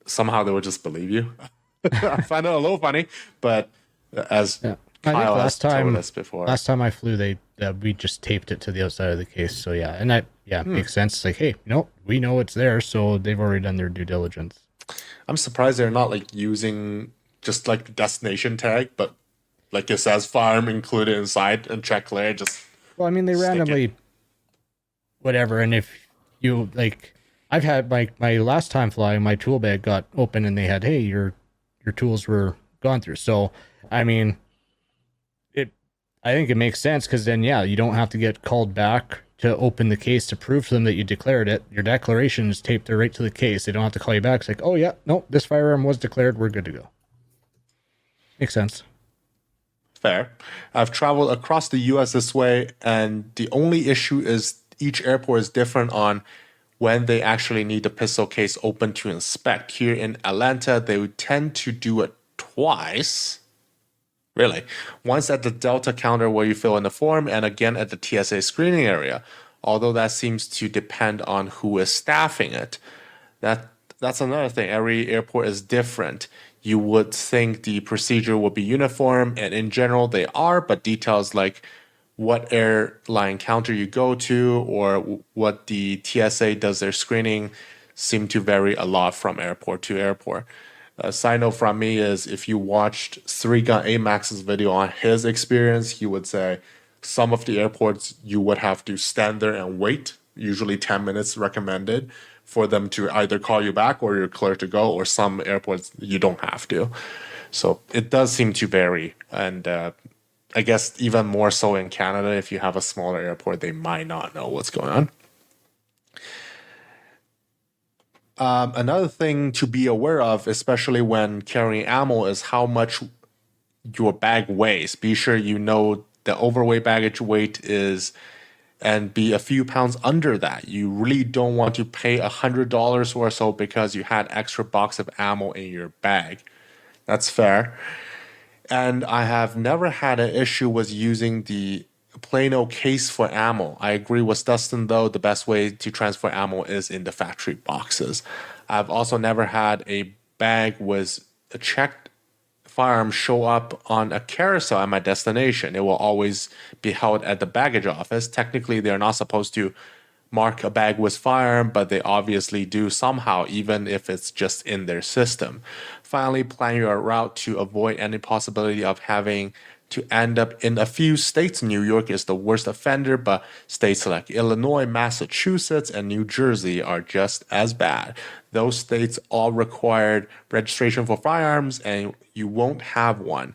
Somehow they would just believe you. I find it a little funny, but as Kyle has told us before. Last time I flew, we just taped it to the outside of the case. So yeah, and that makes sense. It's like, hey, we know it's there, so they've already done their due diligence. I'm surprised they're not like using just like the destination tag, but like it says firearm included inside and check layer. Well, I mean, they randomly whatever, and if you like, I've had my last time flying, my tool bag got open and they had, hey, your tools were gone through. So I mean, I think it makes sense because then, you don't have to get called back to open the case to prove to them that you declared it. Your declaration is taped right to the case. They don't have to call you back. It's like, oh, yeah, no, this firearm was declared. We're good to go. Makes sense. Fair. I've traveled across the U.S. this way, and the only issue is each airport is different on when they actually need the pistol case open to inspect. Here in Atlanta, they would tend to do it twice. Really. Once at the Delta counter where you fill in the form, and again at the TSA screening area. Although that seems to depend on who is staffing it. That's another thing. Every airport is different. You would think the procedure would be uniform, and in general they are, but details like what airline counter you go to or what the TSA does their screening seem to vary a lot from airport to airport. A side note from me is if you watched 3 Gun AMAX's video on his experience, he would say some of the airports you would have to stand there and wait, usually 10 minutes recommended, for them to either call you back or you're clear to go, or some airports you don't have to. So it does seem to vary. And I guess even more so in Canada, if you have a smaller airport, they might not know what's going on. Another thing to be aware of, especially when carrying ammo, is how much your bag weighs. Be sure you know the overweight baggage weight is, and be a few pounds under that. You really don't want to pay $100 or so because you had extra box of ammo in your bag. That's fair. And I have never had an issue with using the plain old case for ammo. I agree with Dustin, though, the best way to transfer ammo is in the factory boxes. I've also never had a bag with a checked firearm show up on a carousel at my destination. It will always be held at the baggage office. Technically, they're not supposed to mark a bag with firearm, but they obviously do somehow, even if it's just in their system. Finally, plan your route to avoid any possibility of having to end up in a few states. New York is the worst offender, but states like Illinois, Massachusetts, and New Jersey are just as bad. Those states all required registration for firearms, and you won't have one.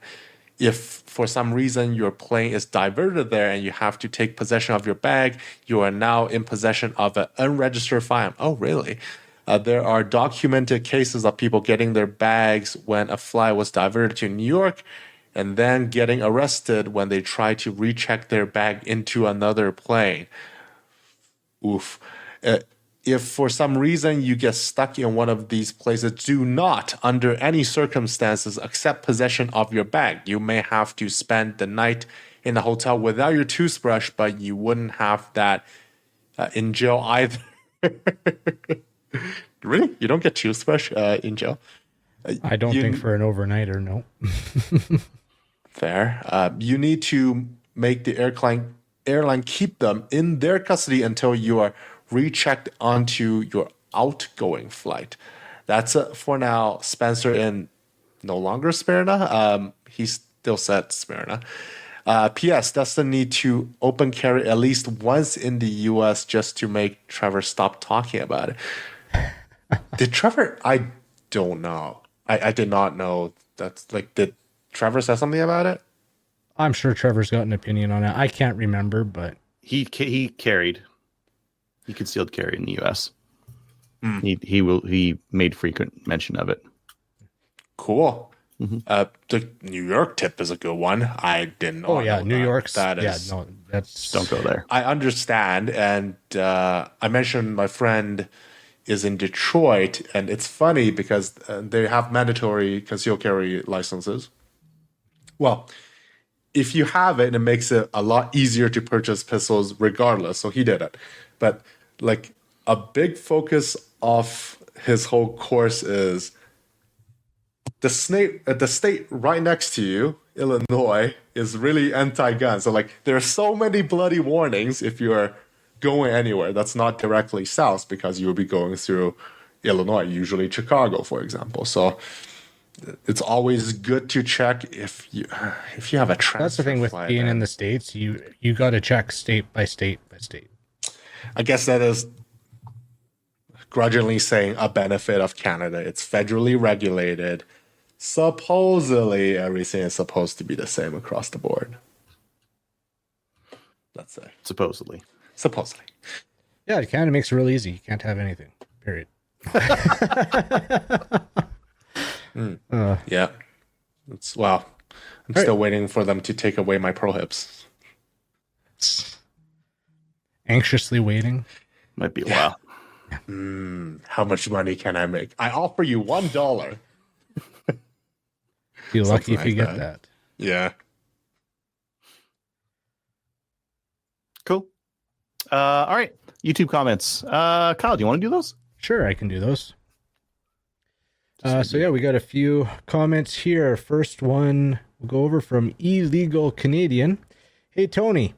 If for some reason your plane is diverted there and you have to take possession of your bag, you are now in possession of an unregistered firearm. Oh, really? There are documented cases of people getting their bags when a flight was diverted to New York and then getting arrested when they try to recheck their bag into another plane. Oof. If for some reason you get stuck in one of these places, do not, under any circumstances, accept possession of your bag. You may have to spend the night in a hotel without your toothbrush, but you wouldn't have that in jail either. Really? You don't get toothbrush in jail? I don't think for an overnighter, no. Fair. You need to make the airline keep them in their custody until you are rechecked onto your outgoing flight. That's for now. Spencer in no longer Smyrna. He still said Smyrna. P.S. Dustin need to open carry at least once in the U.S. just to make Trevor stop talking about it. Did Trevor? I don't know. I did not know. That's like, did Trevor say something about it? I'm sure Trevor's got an opinion on it. I can't remember, but He carried. He concealed carry in the U.S. Mm. He made frequent mention of it. Cool. Mm-hmm. The New York tip is a good one. I didn't know. Oh yeah, New York's. That yeah, is. no, that's. Don't go there. I understand, and I mentioned my friend is in Detroit, and it's funny because they have mandatory concealed carry licenses. Well, if you have it, it makes it a lot easier to purchase pistols regardless. So he did it. But like a big focus of his whole course is the state right next to you, Illinois, is really anti-gun. So like there are so many bloody warnings if you're going anywhere that's not directly south, because you will be going through Illinois, usually Chicago, for example. So it's always good to check if you have a transfer. That's the thing with flight, being in the States. You got to check state by state by state. I guess that is grudgingly saying a benefit of Canada. It's federally regulated. Supposedly, everything is supposed to be the same across the board. Let's say. Supposedly. Yeah, Canada makes it real easy. You can't have anything. Period. Yeah. I'm still waiting for them to take away my pro hips. Anxiously waiting. Might be a while. How much money can I make? I offer you $1. Be lucky if Something you like get that. Yeah. Cool. All right. YouTube comments. Kyle, do you want to do those? Sure, I can do those. So yeah, we got a few comments here. First one we'll go over from Illegal Canadian. Hey Tony,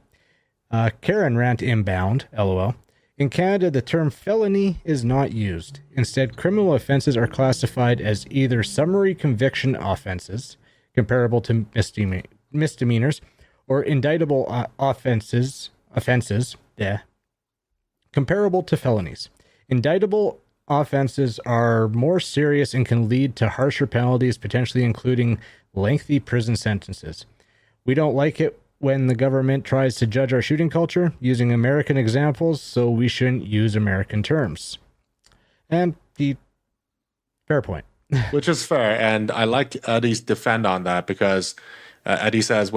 Karen rant inbound. LOL. In Canada, the term felony is not used. Instead, criminal offenses are classified as either summary conviction offenses, comparable to misdemeanors, or indictable offenses, comparable to felonies. Indictable offenses are more serious and can lead to harsher penalties, potentially including lengthy prison sentences. We don't like it when the government tries to judge our shooting culture using American examples, so we shouldn't use American terms. And fair point. Which is fair, and I like Eddie's defend on that, because Eddie says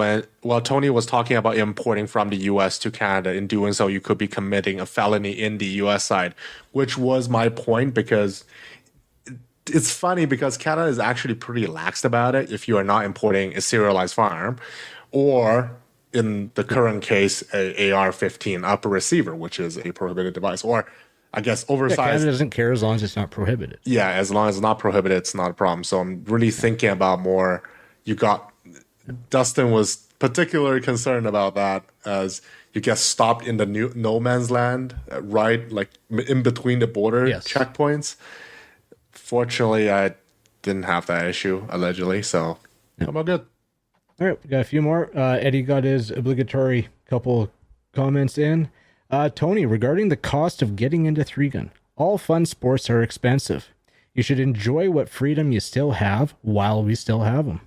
Tony was talking about importing from the U.S. to Canada. In doing so, you could be committing a felony in the U.S. side, which was my point, because it's funny because Canada is actually pretty lax about it if you are not importing a serialized firearm, or in the current case, a AR-15 upper receiver, which is a prohibited device, or I guess oversized. Yeah, Canada doesn't care as long as it's not prohibited. Yeah, as long as it's not prohibited, it's not a problem. So I'm really thinking about more you got Dustin was particularly concerned about that, as you get stopped in the no man's land, right, like in between the border checkpoints. Fortunately, I didn't have that issue, allegedly, so I'm all good. All right, we got a few more. Eddie got his obligatory couple comments in. Tony, regarding the cost of getting into 3-gun, all fun sports are expensive. You should enjoy what freedom you still have while we still have them.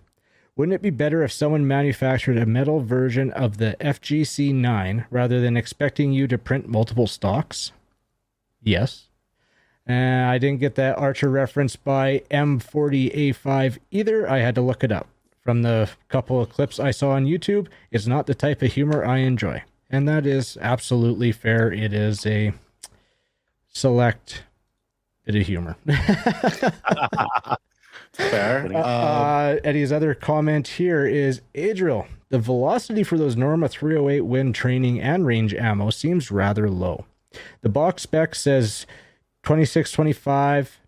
Wouldn't it be better if someone manufactured a metal version of the FGC-9 rather than expecting you to print multiple stocks? Yes. I didn't get that Archer reference by M40A5 either. I had to look it up. From the couple of clips I saw on YouTube, it's not the type of humor I enjoy. And that is absolutely fair. It is a select bit of humor. Fair. Eddie's other comment here is, Adriel, the velocity for those Norma 308 wind training and range ammo seems rather low. The box spec says 2625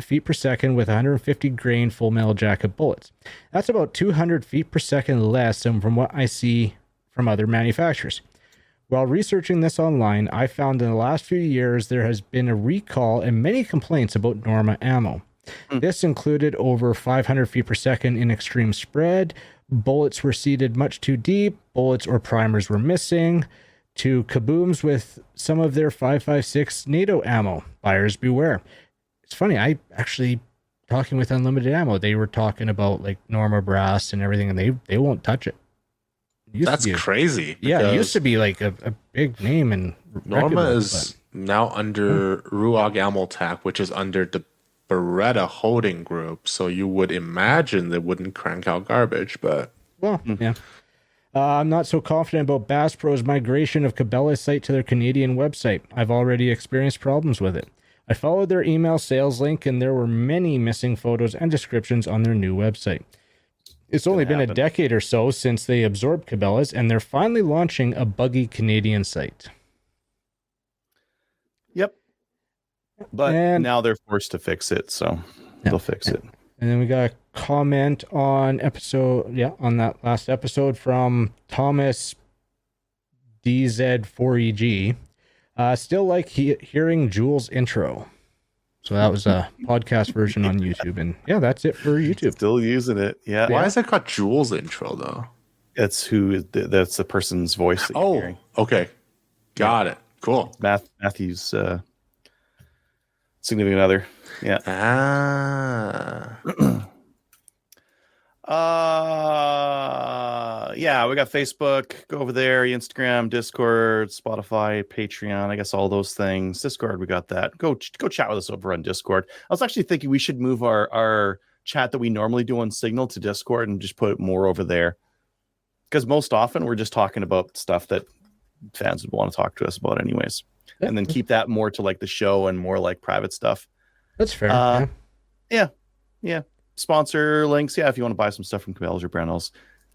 feet per second with 150 grain full metal jacket bullets. That's about 200 feet per second less than from what I see from other manufacturers. While researching this online, I found in the last few years there has been a recall and many complaints about Norma ammo. This included over 500 feet per second in extreme spread, bullets were seated much too deep, bullets or primers were missing, to kabooms with some of their 5.56 NATO ammo. Buyers beware. It's funny, I actually, talking with Unlimited Ammo, they were talking about like Norma brass and everything, and they won't touch it. That's crazy. Yeah, it used to be like a big name, and Norma is now under Ruag Ammo Tac, which is under the Beretta holding group, so you would imagine they wouldn't crank out garbage, but yeah. I'm not so confident about Bass Pro's migration of Cabela's site to their Canadian website. I've already experienced problems with it. I followed their email sales link, and there were many missing photos and descriptions on their new website. It's only been a decade or so since they absorbed Cabela's, and they're finally launching a buggy Canadian site. Yep. But now they're forced to fix it, so they'll fix it. And then we got a comment on that last episode from Thomas DZ4EG. Still like hearing Jules' intro. So that was a podcast version on YouTube, and that's it for YouTube. Still using it, yeah. Why is it called Jules' intro though? That's the person's voice. That you're hearing. Okay, got it. Cool. Matthew's significant other. Yeah. We got Facebook. Go over there. Instagram, Discord, Spotify, Patreon. I guess all those things. Discord, we got that. Go chat with us over on Discord. I was actually thinking we should move our chat that we normally do on Signal to Discord and just put it more over there. Because most often we're just talking about stuff that fans would want to talk to us about anyways. And then keep that more to like the show and more like private stuff. That's fair. Yeah. Sponsor links. Yeah, if you want to buy some stuff from Cabela's or Brownells,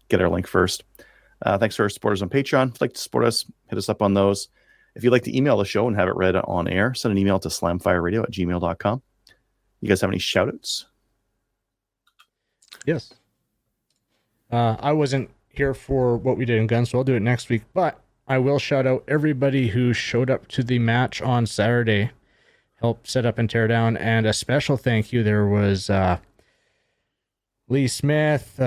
get our link first. Thanks to our supporters on Patreon. If you'd like to support us, hit us up on those. If you'd like to email the show and have it read on air, send an email to slamfireradio@gmail.com. You guys have any shout-outs? Yes. I wasn't here for what we did in Guns, so I'll do it next week. But I will shout out everybody who showed up to the match on Saturday, helped set up and tear down, and a special thank you. There was Lee Smith,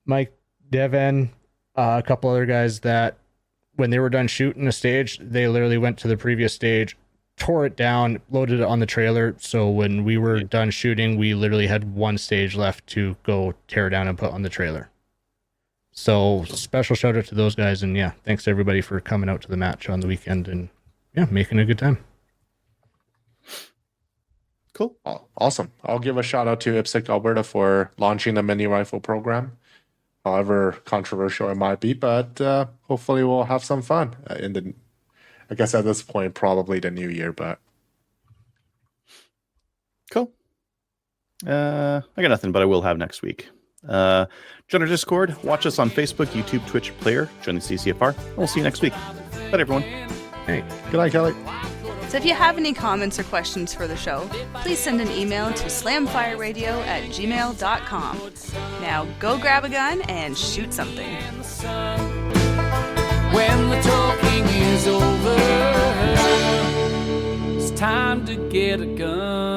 Mike Devon, a couple other guys that when they were done shooting a stage, they literally went to the previous stage, tore it down, loaded it on the trailer. So when we were done shooting, we literally had one stage left to go tear down and put on the trailer. So special shout out to those guys, and thanks to everybody for coming out to the match on the weekend and making a good time. Cool. Awesome. I'll give a shout out to IPSC Alberta for launching the mini rifle program, however controversial it might be, but hopefully we'll have some fun I guess at this point, probably the new year, but. Cool. I got nothing, but I will have next week. Join our Discord, watch us on Facebook, YouTube, Twitch, Player, join the CCFR, and we'll see you next week. Bye, everyone. Hey. Good night, Kelly. So if you have any comments or questions for the show, please send an email to slamfireradio@gmail.com. Now go grab a gun and shoot something. When the talking is over, it's time to get a gun.